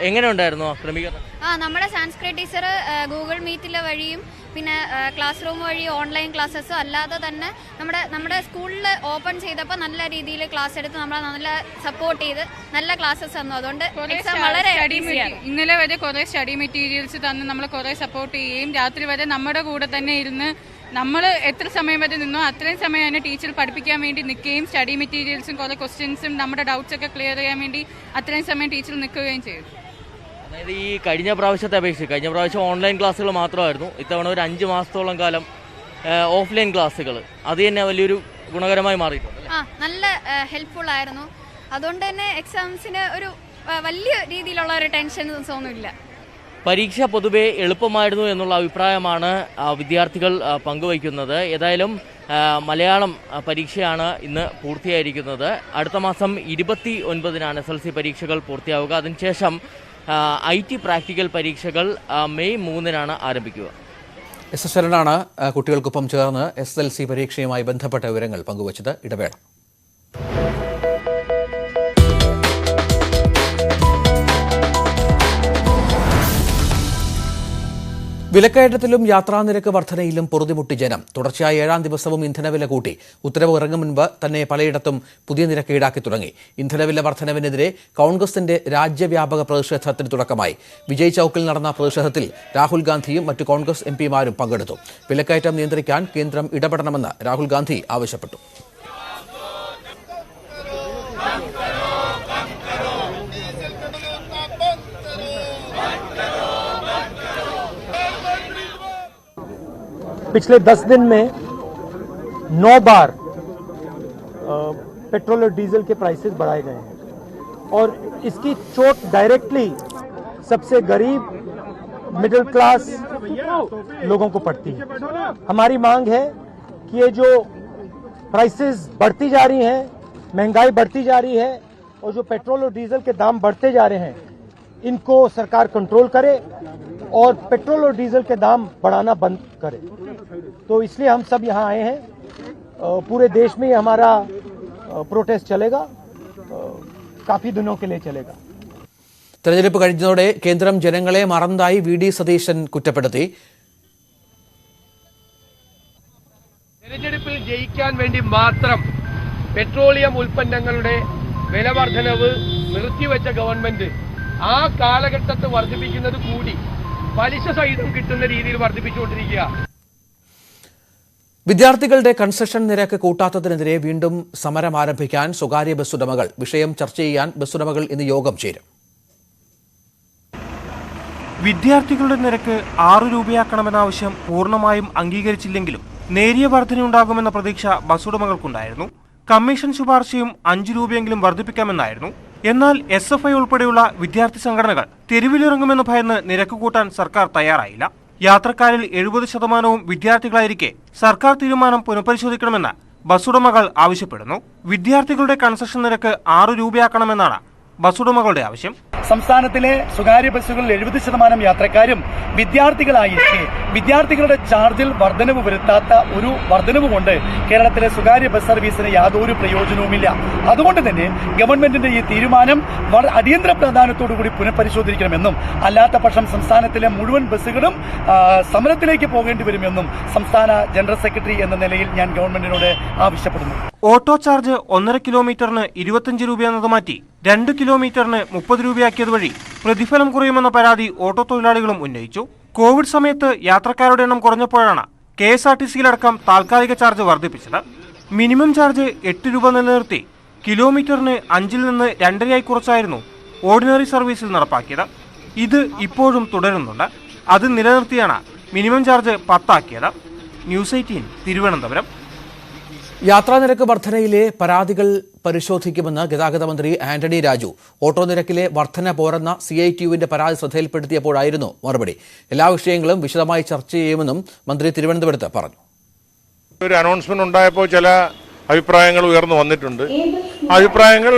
എങ്ങനെ ഉണ്ടായിരുന്നു ആ ക്രമീകരണം? നമ്മുടെ സാൻസ്ക്രിറ്റ് ടീച്ചർ ഗൂഗിൾ മീറ്റിലെ വഴിയും പിന്നെ ക്ലാസ് റൂം വഴി ഓൺലൈൻ ക്ലാസ്സസും അല്ലാതെ തന്നെ നമ്മുടെ സ്കൂളിൽ ഓപ്പൺ ചെയ്തപ്പോൾ നല്ല രീതിയിൽ ക്ലാസ് എടുത്ത് നമ്മളെ നല്ല സപ്പോർട്ട് ചെയ്ത് നല്ല ക്ലാസ്സസ് തന്നു. അതുകൊണ്ട് വളരെ ഇന്നലെ വരെ കുറേ സ്റ്റഡി മെറ്റീരിയൽസ് തന്ന് നമ്മളെ കുറേ സപ്പോർട്ട് ചെയ്യുകയും രാത്രി വരെ നമ്മുടെ കൂടെ തന്നെ ഇരുന്ന് നമ്മൾ എത്ര സമയം വരെ നിന്നോ അത്രയും സമയം തന്നെ ടീച്ചർ പഠിപ്പിക്കാൻ വേണ്ടി നിൽക്കുകയും സ്റ്റഡി മെറ്റീരിയൽസും കുറേ ക്വസ്റ്റ്യൻസും നമ്മുടെ ഡൗട്ട്സ് ഒക്കെ ക്ലിയർ ചെയ്യാൻ വേണ്ടി അത്രയും സമയം ടീച്ചർ നിൽക്കുകയും ചെയ്തു. അതായത് ഈ കഴിഞ്ഞ പ്രാവശ്യത്തെ അപേക്ഷിച്ച് കഴിഞ്ഞ പ്രാവശ്യം ഓൺലൈൻ ക്ലാസ്സുകൾ മാത്രമായിരുന്നു. ഇത്തവണ ഒരു 5 മാസത്തോളം കാലം ഓഫ്ലൈൻ ക്ലാസ്സുകൾ, അത് തന്നെ വലിയൊരു ഗുണകരമായി മാറിയിട്ടുണ്ട്. നല്ല ഹെൽപ്ഫുൾ ആയിരുന്നു. അതുകൊണ്ട് തന്നെ എക്സാംസിന് ഒരു വലിയ രീതിയിലുള്ള ഒരു ടെൻഷൻസ് ഒന്നുമില്ല. പരീക്ഷ പൊതുവെ എളുപ്പമായിരുന്നു എന്നുള്ള അഭിപ്രായമാണ് വിദ്യാർത്ഥികൾ പങ്കുവയ്ക്കുന്നത്. ഏതായാലും മലയാളം പരീക്ഷയാണ് ഇന്ന് പൂർത്തിയായിരിക്കുന്നത്. അടുത്ത മാസം 29-നാണ് SSLC പരീക്ഷകൾ പൂർത്തിയാവുക. അതിനുശേഷം IT പ്രാക്ടിക്കൽ പരീക്ഷകൾ മെയ് 3-നാണ് ആരംഭിക്കുക. SS ശരണാണ് കുട്ടികൾക്കൊപ്പം ചേർന്ന് SSLC പരീക്ഷയുമായി ബന്ധപ്പെട്ട വിവരങ്ങൾ പങ്കുവച്ചത്. ഇടവേള. വിലക്കയറ്റത്തിലും യാത്രാനിരക്ക് വർധനയിലും പൊറുതിമുട്ടി ജനം. തുടർച്ചയായ 7ാം ദിവസവും ഇന്ധനവില കൂട്ടി. ഉത്തരവ് ഇറങ്ങും മുൻപ് തന്നെ പലയിടത്തും പുതിയ നിരക്ക് ഈടാക്കി തുടങ്ങി. ഇന്ധനവില വർധനവിനെതിരെ കോൺഗ്രസിന്റെ രാജ്യവ്യാപക പ്രതിഷേധത്തിന് തുടക്കമായി. വിജയ് ചൌക്കിൽ നടന്ന പ്രതിഷേധത്തിൽ രാഹുൽ ഗാന്ധിയും മറ്റു കോൺഗ്രസ് MPമാരും പങ്കെടുത്തു. വിലക്കയറ്റം നിയന്ത്രിക്കാൻ കേന്ദ്രം ഇടപെടണമെന്ന് രാഹുൽ ഗാന്ധി ആവശ്യപ്പെട്ടു. पिछले 10 दिन में 9 बार पेट्रोल और डीजल के प्राइसेस बढ़ाए गए हैं और इसकी चोट डायरेक्टली सबसे गरीब मिडिल क्लास लोगों को पड़ती है. हमारी मांग है कि ये जो प्राइसेस बढ़ती जा रही हैं, महंगाई बढ़ती जा रही है और जो पेट्रोल और डीजल के दाम बढ़ते जा रहे हैं, इनको सरकार कंट्रोल करे और पेट्रोल और डीजल के दाम बढ़ाना बंद करे. तो इसलिए हम सब यहाँ आए हैं. पूरे देश में हमारा प्रोटेस्ट चलेगा, काफी दिनों के लिए चलेगा. തെരഞ്ഞെടുപ്പ് കഴിഞ്ഞതോടെ കേന്ദ്രം ജനങ്ങളെ മറന്നതായി VD സതീശൻ കുറ്റപ്പെടുത്തി. തെരഞ്ഞെടുപ്പിൽ ജയിക്കാൻ വേണ്ടി മാത്രം പെട്രോളിയം ഉൽപ്പന്നങ്ങളുടെ വില വർധനവ് നിർത്തിവെച്ച ഗവൺമെന്റ് ആ കാലഘട്ടത്തെ വർദ്ധിപ്പിക്കുന്നത് കൂടി പലിശ സഹിതം കിട്ടുന്ന രീതിയിൽ വർദ്ധിപ്പിച്ചുകൊണ്ടിരിക്കുക. വിദ്യാർത്ഥികളുടെ കൺസെഷൻ നിരക്ക് കൂട്ടാത്തതിനെതിരെ വീണ്ടും സമരം ആരംഭിക്കാൻ സ്വകാര്യ ബസ് ഉടമകൾ. വിഷയം ചർച്ച ചെയ്യാൻ ബസ് ഉടമകൾ ഇന്ന് യോഗം ചേരും. വിദ്യാർത്ഥികളുടെ നിരക്ക് 6 രൂപയാക്കണമെന്ന ആവശ്യം പൂർണ്ണമായും അംഗീകരിച്ചില്ലെങ്കിലും നേരിയ വർധനയുണ്ടാകുമെന്ന പ്രതീക്ഷ ബസ് ഉടമകൾക്കുണ്ടായിരുന്നു. കമ്മീഷൻ ശുപാർശയും 5 രൂപയെങ്കിലും വർദ്ധിപ്പിക്കാമെന്നായിരുന്നു. എന്നാൽ SFI ഉൾപ്പെടെയുള്ള വിദ്യാർത്ഥി സംഘടനകൾ തെരുവിലിറങ്ങുമെന്ന് ഭയന്ന് നിരക്ക് കൂട്ടാൻ സർക്കാർ തയ്യാറായില്ല. യാത്രക്കാരിൽ 70% വിദ്യാർത്ഥികളായിരിക്കെ സർക്കാർ തീരുമാനം പുനഃപരിശോധിക്കണമെന്ന് ബസ്സുടമകൾ ആവശ്യപ്പെടുന്നു. വിദ്യാർത്ഥികളുടെ കൺസെഷൻ നിരക്ക് 6 രൂപയാക്കണമെന്നാണ് ബസ്സുടമകളുടെ ആവശ്യം. സംസ്ഥാനത്തിലെ സ്വകാര്യ ബസ്സുകളിൽ 70% യാത്രക്കാരും വിദ്യാർത്ഥികളായിരിക്കെ വിദ്യാർത്ഥികളുടെ ചാർജിൽ വർധനവ് വരുത്താത്ത ഒരു വർധനവ് കൊണ്ട് കേരളത്തിലെ സ്വകാര്യ ബസ് സർവീസിന് യാതൊരു പ്രയോജനവുമില്ല. അതുകൊണ്ട് തന്നെ ഗവൺമെന്റിന്റെ ഈ തീരുമാനം അടിയന്തര പ്രാധാന്യത്തോടുകൂടി പുനഃപരിശോധിക്കണമെന്നും അല്ലാത്ത പക്ഷം സംസ്ഥാനത്തിലെ മുഴുവൻ ബസ്സുകളും സമരത്തിലേക്ക് പോകേണ്ടി വരുമെന്നും സംസ്ഥാന ജനറൽ സെക്രട്ടറി എന്ന നിലയിൽ ഞാൻ ഗവൺമെന്റിനോട് ആവശ്യപ്പെടുന്നു. ഓട്ടോ ചാർജ് 1.5 കിലോമീറ്ററിന് 25 രൂപ എന്നത് മാറ്റി 2 കിലോമീറ്ററിന് 30 രൂപയാക്കിയത് വഴി പ്രതിഫലം കുറയുമെന്ന പരാതി ഓട്ടോ തൊഴിലാളികളും ഉന്നയിച്ചു. കോവിഡ് സമയത്ത് യാത്രക്കാരുടെ എണ്ണം കുറഞ്ഞപ്പോഴാണ് KSRTCയിലടക്കം താൽക്കാലിക ചാർജ് വർദ്ധിപ്പിച്ചത്. മിനിമം ചാർജ് 8 രൂപ നിലനിർത്തി കിലോമീറ്ററിന് 5 നിന്ന് 2.5 കുറച്ചായിരുന്നു ഓർഡിനറി സർവീസിൽ നടപ്പാക്കിയത്. ഇത് ഇപ്പോഴും തുടരുന്നുണ്ട്. അത് നിലനിർത്തിയാണ് മിനിമം ചാർജ് 10 ആക്കിയത്. ന്യൂസ് 18 തിരുവനന്തപുരം. യാത്രാ നിരക്ക് വർധനയിലെ പരാതികൾ പരിശോധിക്കുമെന്ന് ഗതാഗത മന്ത്രി ആന്റണി രാജു. ഓട്ടോ നിരക്കിലെ വർധന പോരെന്ന CITUവിന്റെ പരാതി ശ്രദ്ധയിൽപ്പെടുത്തിയപ്പോഴായിരുന്നു മറുപടി. എല്ലാ വിഷയങ്ങളും വിശദമായി ചർച്ച ചെയ്യുമെന്നും മന്ത്രി തിരുവനന്തപുരത്ത് പറഞ്ഞു. ഒരു അനൗൺസ്മെന്റ് ഉണ്ടായപ്പോൾ ചില അഭിപ്രായങ്ങൾ ഉയർന്നു വന്നിട്ടുണ്ട്. അഭിപ്രായങ്ങൾ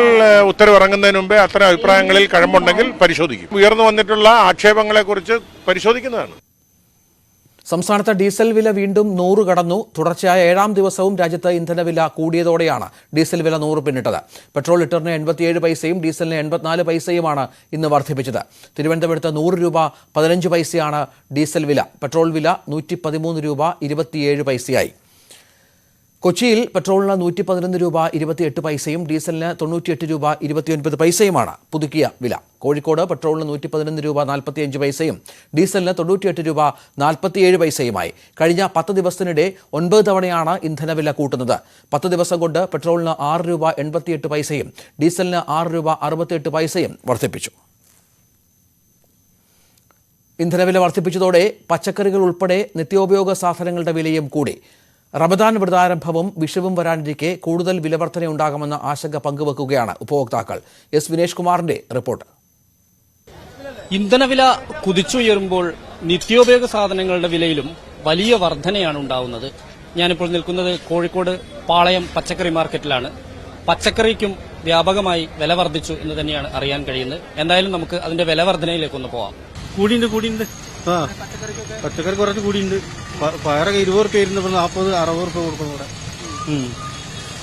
ഉത്തരവിറങ്ങുന്നതിന് മുമ്പേ അത്തരം അഭിപ്രായങ്ങളിൽ കഴമ്പുണ്ടെങ്കിൽ പരിശോധിക്കും. ഉയർന്നു വന്നിട്ടുള്ള ആക്ഷേപങ്ങളെക്കുറിച്ച് പരിശോധിക്കുന്നതാണ്. സംസ്ഥാനത്ത് ഡീസൽ വില വീണ്ടും 100 കടന്നു. തുടർച്ചയായ 7ാം ദിവസവും രാജ്യത്ത് ഇന്ധനവില കൂടിയതോടെയാണ് ഡീസൽ വില 100 പിന്നിട്ടത്. പെട്രോൾ ലിറ്ററിന് 87 പൈസയും ഡീസലിന് 84 പൈസയുമാണ് ഇന്ന് വർദ്ധിപ്പിച്ചത്. തിരുവനന്തപുരത്ത് 100 രൂപ 15 പൈസയാണ് ഡീസൽ വില. പെട്രോൾ വില 113 രൂപ 27 പൈസയായി. കൊച്ചിയിൽ പെട്രോളിന് 111 രൂപ 28 പൈസയും ഡീസലിന് 98 രൂപ 29 പൈസയുമാണ് പുതുക്കിയ വില. കോഴിക്കോട് പെട്രോളിന് 111 രൂപ 45 പൈസയും ഡീസലിന് 98 രൂപ 47 പൈസയുമായി. കഴിഞ്ഞ 10 ദിവസത്തിനിടെ 9 തവണയാണ് ഇന്ധനവില കൂട്ടുന്നത്. 10 ദിവസം കൊണ്ട് പെട്രോളിന് 6 രൂപ 88 പൈസയും ഡീസലിന് 6 രൂപ 68 പൈസയും വർദ്ധിപ്പിച്ചു. ഇന്ധനവില വർദ്ധിപ്പിച്ചതോടെ പച്ചക്കറികൾ ഉൾപ്പെടെ നിത്യോപയോഗ സാധനങ്ങളുടെ വിലയും കൂടി. റമദാൻ വ്രതാരംഭവും വിഷുവും വരാനിരിക്കെ കൂടുതൽ വിലവർധനയുണ്ടാകുമെന്ന ആശങ്ക പങ്കുവെക്കുകയാണ് ഉപഭോക്താക്കൾ. എസ് വിനേഷ് കുമാറിന്റെ റിപ്പോർട്ട്. ഇന്ധനവില കുതിച്ചുയരുമ്പോൾ നിത്യോപയോഗ സാധനങ്ങളുടെ വിലയിലും വലിയ വർധനയാണ് ഉണ്ടാവുന്നത്. ഞാനിപ്പോൾ നിൽക്കുന്നത് കോഴിക്കോട് പാളയം പച്ചക്കറി മാർക്കറ്റിലാണ്. പച്ചക്കറിക്കും വ്യാപകമായി വില വർദ്ധിച്ചു എന്ന് തന്നെയാണ് അറിയാൻ കഴിയുന്നത്. എന്തായാലും നമുക്ക് അതിന്റെ വില വർധനയിലേക്കൊന്ന് പോവാം. കൂടിയുണ്ട്. പച്ചക്കറി കുറച്ച് കൂടിയുണ്ട്. പയറൊക്കെ 20 രൂപ ഇരുന്നപ്പോൾ 40-60 രൂപ കൊടുക്കും കൂടെ.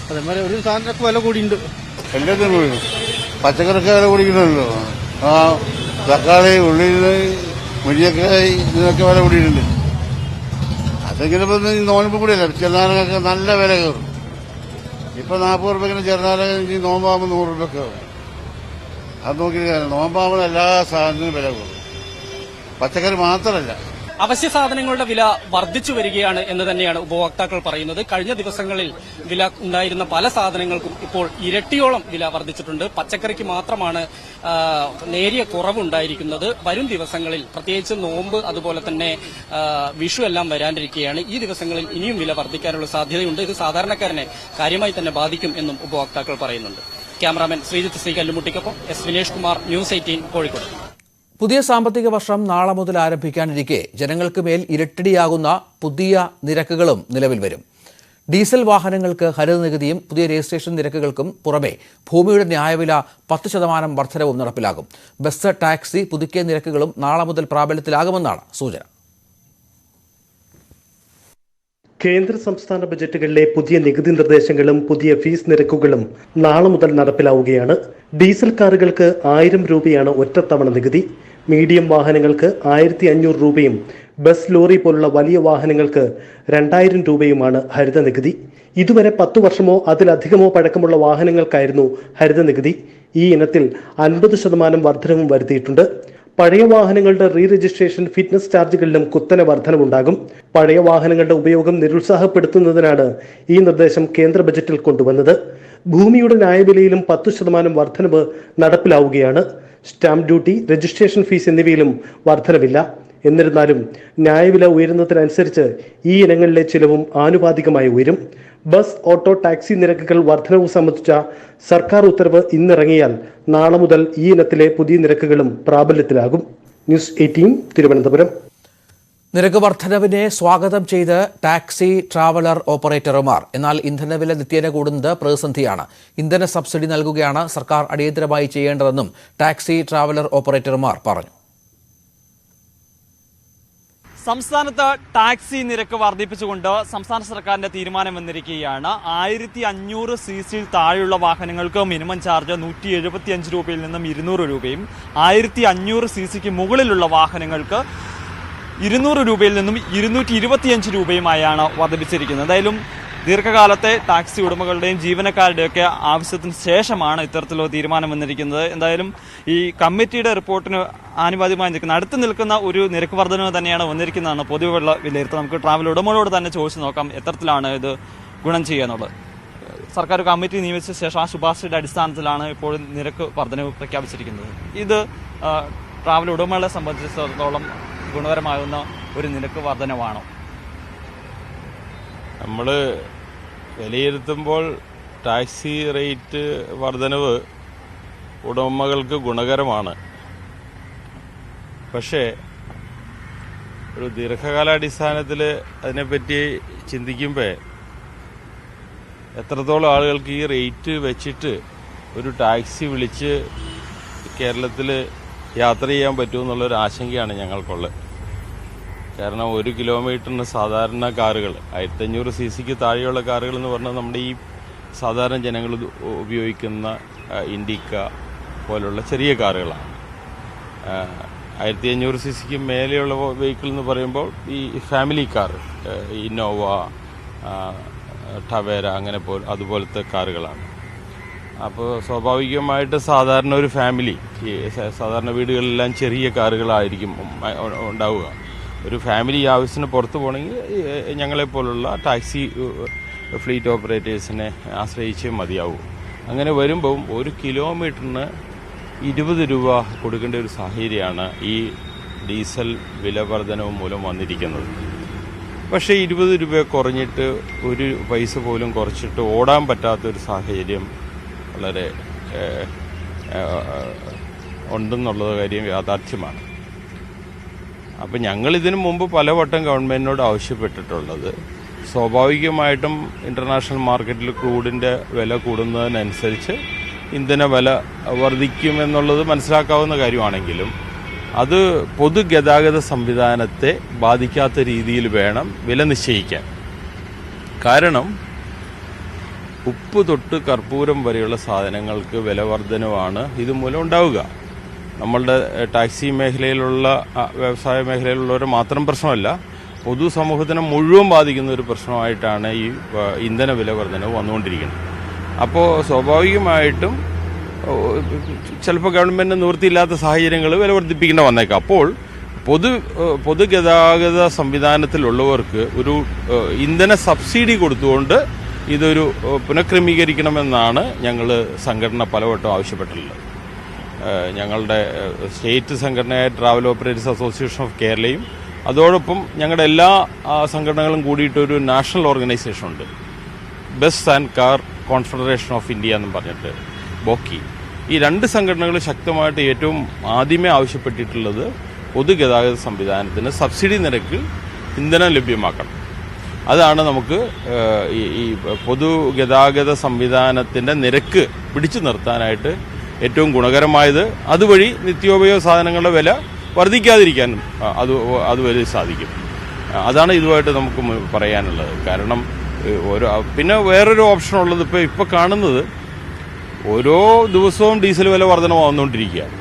അതേമാതിരി ഒരു സാധനത്തിനൊക്കെ വില കൂടിയുണ്ട്. എല്ലാത്തിനും കൂടി പച്ചക്കറിക്ക് വില കൂടിയിട്ടുണ്ടല്ലോ. തക്കാളി, ഉള്ളി, മുരിങ്ങക്കായി ഇതിനൊക്കെ വില കൂടിയിട്ടുണ്ട്. അതെങ്ങനെ നോമ്പ് കൂടിയല്ല. ചെറുനാരങ്ങൊക്കെ നല്ല വില കയറും. ഇപ്പൊ 40 രൂപയ്ക്ക് ചെറുനാരങ്ങ നോമ്പാകുമ്പോൾ 100 രൂപയ്ക്ക് ആവും. അത് നോക്കി നോമ്പാകുമ്പോൾ എല്ലാ സാധനത്തിനും വില കൂടും. പച്ചക്കറി മാത്രമല്ല, അവശ്യ സാധനങ്ങളുടെ വില വർദ്ധിച്ചു വരികയാണ് എന്ന് തന്നെയാണ് ഉപഭോക്താക്കൾ പറയുന്നത്. കഴിഞ്ഞ ദിവസങ്ങളിൽ വില ഉണ്ടായിരുന്ന പല സാധനങ്ങൾക്കും ഇപ്പോൾ ഇരട്ടിയോളം വില വർദ്ധിച്ചിട്ടുണ്ട്. പച്ചക്കറിക്ക് മാത്രമാണ് നേരിയ കുറവുണ്ടായിരിക്കുന്നത്. വരും ദിവസങ്ങളിൽ പ്രത്യേകിച്ച് നോമ്പ് അതുപോലെ തന്നെ വിഷു എല്ലാം വരാനിരിക്കുകയാണ്. ഈ ദിവസങ്ങളിൽ ഇനിയും വില വർദ്ധിക്കാനുള്ള സാധ്യതയുണ്ട്. ഇത് സാധാരണക്കാരനെ കാര്യമായി തന്നെ ബാധിക്കും എന്നും ഉപഭോക്താക്കൾ പറയുന്നുണ്ട്. ക്യാമറാമാൻ ശ്രീജിത്ത് സി കല്ലുമുട്ടിക്കൊപ്പം എസ് വിനേഷ് കുമാർ, ന്യൂസ് 18 കോഴിക്കോട്. പുതിയ സാമ്പത്തിക വർഷം നാളെ മുതൽ ആരംഭിക്കാനിരിക്കെ ജനങ്ങൾക്ക് മേൽ ഇരട്ടിയാകുന്ന പുതിയ നിരക്കുകളും നിലവിൽ വരും. ഡീസൽ വാഹനങ്ങൾക്ക് ഹരിത നികുതിയും പുതിയ രജിസ്ട്രേഷൻ നിരക്കുകൾക്കും പുറമെ ഭൂമിയുടെ ന്യായവില 10% വർധനവും നടപ്പിലാകും. ബസ്, ടാക്സി പുതുക്കിയ നിരക്കുകളും നാളെ മുതൽ പ്രാബല്യത്തിലാകുമെന്നാണ് സൂചന. കേന്ദ്ര സംസ്ഥാന ബജറ്റുകളിലെ പുതിയ നികുതി നിർദ്ദേശങ്ങളും പുതിയ ഫീസ് നിരക്കുകളും നാളെ മുതൽ നടപ്പിലാവുകയാണ്. ഡീസൽ കാറുകൾക്ക് 1000 രൂപയാണ് ഒറ്റത്തവണ നികുതി. മീഡിയം വാഹനങ്ങൾക്ക് 1500 രൂപയും ബസ്, ലോറി പോലുള്ള വലിയ വാഹനങ്ങൾക്ക് 2000 രൂപയുമാണ് ഹരിത നികുതി. ഇതുവരെ 10 വർഷമോ അതിലധികമോ പഴക്കമുള്ള വാഹനങ്ങൾക്കായിരുന്നു ഹരിത നികുതി. ഈ ഇനത്തിൽ 50% വർധനവും വരുത്തിയിട്ടുണ്ട്. പഴയ വാഹനങ്ങളുടെ റീ രജിസ്ട്രേഷൻ, ഫിറ്റ്നസ് ചാർജുകളിലും കുത്തനെ വർധനവുണ്ടാകും. പഴയ വാഹനങ്ങളുടെ ഉപയോഗം നിരുത്സാഹപ്പെടുത്തുന്നതിനാണ് ഈ നിർദ്ദേശം കേന്ദ്ര ബജറ്റിൽ കൊണ്ടുവന്നത്. ഭൂമിയുടെ ന്യായവിലയിലും 10% വർധനവ് നടപ്പിലാവുകയാണ്. സ്റ്റാമ്പ് ഡ്യൂട്ടി, രജിസ്ട്രേഷൻ ഫീസ് എന്നിവയിലും വർധനവില്ല. എന്നിരുന്നാലും ന്യായവില ഉയരുന്നതിനനുസരിച്ച് ഈ ഇനങ്ങളിലെ ചിലവും ആനുപാതികമായി ഉയരും. ബസ്, ഓട്ടോ, ടാക്സി നിരക്കുകൾ വർധനവ് സംബന്ധിച്ച സർക്കാർ ഉത്തരവ് ഇന്നിറങ്ങിയാൽ നാളെ മുതൽ ഈ ഇനത്തിലെ പുതിയ നിരക്കുകളും പ്രാബല്യത്തിലാകും. ന്യൂസ് 18 തിരുവനന്തപുരം. നിരക്ക് വർധനവിനെ സ്വാഗതം ചെയ്ത് ടാക്സി ട്രാവലർ ഓപ്പറേറ്റർമാർ. എന്നാൽ ഇന്ധനവില നിത്യേന കൂടുന്നത് പ്രതിസന്ധിയാണ്. ഇന്ധന സബ്സിഡി നൽകുകയാണ് സർക്കാർ അടിയന്തരമായി ചെയ്യേണ്ടതെന്നും ടാക്സി ട്രാവലർ ഓപ്പറേറ്റർമാർ പറഞ്ഞു. സംസ്ഥാനത്ത് ടാക്സി നിരക്ക് വർദ്ധിപ്പിച്ചുകൊണ്ട് സംസ്ഥാന സർക്കാരിന്റെ തീരുമാനം വന്നിരിക്കുകയാണ്. 1500 cc താഴെയുള്ള വാഹനങ്ങൾക്ക് മിനിമം ചാർജ് 175 രൂപയിൽ നിന്നും 200 രൂപയും 1500 cc മുകളിലുള്ള വാഹനങ്ങൾക്ക് 200 രൂപയിൽ നിന്നും 225 രൂപയുമായാണ് വർദ്ധിപ്പിച്ചിരിക്കുന്നത്. എന്തായാലും ദീർഘകാലത്തെ ടാക്സി ഉടമകളുടെയും ജീവനക്കാരുടെയൊക്കെ ആവശ്യത്തിന് ശേഷമാണ് ഇത്തരത്തിലുള്ള തീരുമാനം വന്നിരിക്കുന്നത്. എന്തായാലും ഈ കമ്മിറ്റിയുടെ റിപ്പോർട്ടിന് ആനുപാതികമായി നിൽക്കുന്ന അടുത്ത് നിൽക്കുന്ന ഒരു നിരക്ക് വർധനവ് തന്നെയാണ് വന്നിരിക്കുന്നതാണ് പൊതുവെയുള്ള വിലയിരുത്തൽ. നമുക്ക് ട്രാവൽ ഉടമകളോട് തന്നെ ചോദിച്ചു നോക്കാം എത്തരത്തിലാണ് ഇത് ഗുണം ചെയ്യാന്നുള്ളത്. സർക്കാർ കമ്മിറ്റി നിയമിച്ച ശേഷം ആ ശുപാർശയുടെ അടിസ്ഥാനത്തിലാണ് ഇപ്പോൾ നിരക്ക് വർധനവ് പ്രഖ്യാപിച്ചിരിക്കുന്നത്. ഇത് ട്രാവൽ ഉടമകളെ സംബന്ധിച്ചിടത്തോളം ഗുണകരമാകുന്ന ഒരു നിരക്ക് വർധനവാണോ? നമ്മൾ വിലയിരുത്തുമ്പോൾ ടാക്സി റേറ്റ് വർധനവ് ഉടമകൾക്ക് ഗുണകരമാണ്. പക്ഷേ ഒരു ദീർഘകാലാടിസ്ഥാനത്തിൽ അതിനെപ്പറ്റി ചിന്തിക്കുമ്പോൾ എത്രത്തോളം ആളുകൾക്ക് ഈ റേറ്റ് വെച്ചിട്ട് ഒരു ടാക്സി വിളിച്ച് കേരളത്തിൽ യാത്ര ചെയ്യാൻ പറ്റുമെന്നുള്ളൊരു ആശങ്കയാണ് ഞങ്ങൾക്കുള്ളത്. കാരണം 1 കിലോമീറ്ററിന് സാധാരണ കാറുകൾ 1500 cc താഴെയുള്ള കാറുകൾ എന്ന് പറഞ്ഞാൽ നമ്മുടെ ഈ സാധാരണ ജനങ്ങൾ ഉപയോഗിക്കുന്ന ഇൻഡിക്ക പോലുള്ള ചെറിയ കാറുകളാണ്. 1500 cc മേലെയുള്ള വെഹിക്കിൾ എന്ന് പറയുമ്പോൾ ഈ ഫാമിലി കാർ, ഇന്നോവ, ടവേര അങ്ങനെ അതുപോലത്തെ കാറുകളാണ്. അപ്പോൾ സ്വാഭാവികമായിട്ട് സാധാരണ ഒരു ഫാമിലി, സാധാരണ വീടുകളിലെല്ലാം ചെറിയ കാറുകളായിരിക്കും ഉണ്ടാവുക. ഒരു ഫാമിലി ആവശ്യത്തിന് പുറത്ത് പോകണമെങ്കിൽ ഞങ്ങളെപ്പോലുള്ള ടാക്സി ഫ്ലീറ്റ് ഓപ്പറേറ്റേഴ്സിനെ ആശ്രയിച്ചേ മതിയാവും. അങ്ങനെ വരുമ്പം 1 കിലോമീറ്ററിന് 20 രൂപ കൊടുക്കേണ്ട ഒരു സാഹചര്യമാണ് ഈ ഡീസൽ വില വർധനവ് മൂലം വന്നിരിക്കുന്നത്. പക്ഷേ 20 രൂപ കുറഞ്ഞിട്ട് ഒരു പൈസ പോലും കുറച്ചിട്ട് ഓടാൻ പറ്റാത്തൊരു സാഹചര്യം വളരെ ഉണ്ടെന്നുള്ളത് കാര്യം യാഥാർത്ഥ്യമാണ്. അപ്പം ഞങ്ങളിതിനു മുമ്പ് പലവട്ടം ഗവൺമെൻറ്റിനോട് ആവശ്യപ്പെട്ടിട്ടുള്ളത് സ്വാഭാവികമായിട്ടും ഇൻ്റർനാഷണൽ മാർക്കറ്റിൽ ക്രൂഡിൻ്റെ വില കൂടുന്നതിനനുസരിച്ച് ഇന്ധന വില വർദ്ധിക്കുമെന്നുള്ളത് മനസ്സിലാക്കാവുന്ന കാര്യമാണെങ്കിലും അത് പൊതുഗതാഗത സംവിധാനത്തെ ബാധിക്കാത്ത രീതിയിൽ വേണം വില നിശ്ചയിക്കാൻ. കാരണം ഉപ്പ് തൊട്ട് കർപ്പൂരം വരെയുള്ള സാധനങ്ങൾക്ക് വില വർധനവാണ് ഇതുമൂലം ഉണ്ടാവുക. നമ്മളുടെ ടാക്സി മേഖലയിലുള്ള വ്യവസായ മേഖലയിലുള്ളവരെ മാത്രം പ്രശ്നമല്ല, പൊതുസമൂഹത്തിനെ മുഴുവൻ ബാധിക്കുന്ന ഒരു പ്രശ്നമായിട്ടാണ് ഈ ഇന്ധന വില വർധനവ് വന്നുകൊണ്ടിരിക്കുന്നത്. അപ്പോൾ സ്വാഭാവികമായിട്ടും ചിലപ്പോൾ ഗവൺമെൻറ് നിവൃത്തിയില്ലാത്ത സാഹചര്യങ്ങൾ വില വർദ്ധിപ്പിക്കേണ്ട വന്നേക്കാം. അപ്പോൾ പൊതുഗതാഗത സംവിധാനത്തിലുള്ളവർക്ക് ഒരു ഇന്ധന സബ്സിഡി കൊടുത്തുകൊണ്ട് ഇതൊരു പുനഃക്രമീകരിക്കണമെന്നാണ് ഞങ്ങൾ സംഘടന പലവട്ടം ആവശ്യപ്പെട്ടിട്ടുള്ളത്. ഞങ്ങളുടെ സ്റ്റേറ്റ് സംഘടനയായ ട്രാവൽ ഓപ്പറേറ്റേഴ്സ് അസോസിയേഷൻ ഓഫ് കേരളയും അതോടൊപ്പം ഞങ്ങളുടെ എല്ലാ സംഘടനകളും കൂടിയിട്ടൊരു നാഷണൽ ഓർഗനൈസേഷൻ ഉണ്ട്, bus and car confederation of India എന്നും പറഞ്ഞിട്ട്, ബോക്കി. ഈ 2 സംഘടനകൾ ശക്തമായിട്ട് ഏറ്റവും ആദ്യമേ ആവശ്യപ്പെട്ടിട്ടുള്ളത് പൊതുഗതാഗത സംവിധാനത്തിന് സബ്സിഡി നിരക്കിൽ ഇന്ധനം ലഭ്യമാക്കണം. അതാണ് നമുക്ക് ഈ പൊതുഗതാഗത സംവിധാനത്തിൻ്റെ നിരക്ക് പിടിച്ചു നിർത്താനായിട്ട് ഏറ്റവും ഗുണകരമായത്. അതുവഴി നിത്യോപയോഗ സാധനങ്ങളുടെ വില വർദ്ധിക്കാതിരിക്കാനും അതുവരെ സാധിക്കും. അതാണ് ഇതുമായിട്ട് നമുക്ക് പറയാനുള്ളത്. കാരണം പിന്നെ വേറൊരു ഓപ്ഷൻ ഉള്ളത് ഇപ്പോൾ കാണുന്നത് ഓരോ ദിവസവും ഡീസൽ വില വർധനമാവുന്നുകൊണ്ടിരിക്കുകയാണ്.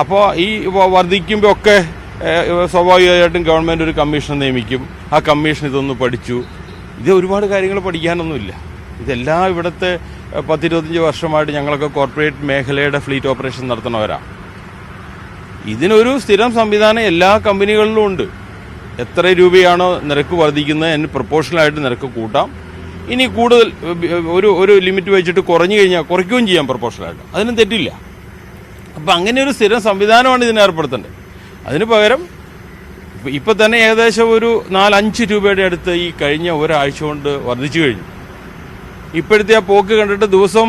അപ്പോൾ ഈ വർദ്ധിക്കുമ്പോൾ ഒക്കെ സ്വാഭാവികമായിട്ടും ഗവൺമെൻറ് ഒരു കമ്മീഷൻ നിയമിക്കും. ആ കമ്മീഷൻ ഇതൊന്ന് പഠിച്ചു. ഇത് ഒരുപാട് കാര്യങ്ങൾ പഠിക്കാനൊന്നുമില്ല. ഇതെല്ലാം ഇവിടുത്തെ 10-25 വർഷമായിട്ട് ഞങ്ങളൊക്കെ കോർപ്പറേറ്റ് മേഖലയുടെ ഫ്ലീറ്റ് ഓപ്പറേഷൻ നടത്തുന്നവരാണ്. ഇതിനൊരു സ്ഥിരം സംവിധാനം എല്ലാ കമ്പനികളിലും ഉണ്ട്. എത്ര രൂപയാണോ നിരക്ക് വർദ്ധിക്കുന്നത് അതിന് പ്രൊപ്പോർഷണലായിട്ട് നിരക്ക് കൂട്ടാം. ഇനി കൂടുതൽ ഒരു ലിമിറ്റ് വെച്ചിട്ട് കുറഞ്ഞു കഴിഞ്ഞാൽ കുറയ്ക്കുകയും ചെയ്യാം പ്രൊപ്പോർഷണലായിട്ട്. അതിനും തെറ്റില്ല. അപ്പം അങ്ങനെ ഒരു സ്ഥിരം സംവിധാനമാണ് ഇതിന് ഏർപ്പെടുത്തേണ്ടത്. അതിന് പകരം ഇപ്പം തന്നെ ഏകദേശം ഒരു 4-5 രൂപയുടെ അടുത്ത് ഈ കഴിഞ്ഞ ഒരാഴ്ച കൊണ്ട് വർദ്ധിച്ചു കഴിഞ്ഞു. ഇപ്പോഴത്തെ ആ പോക്ക് കണ്ടിട്ട് ദിവസം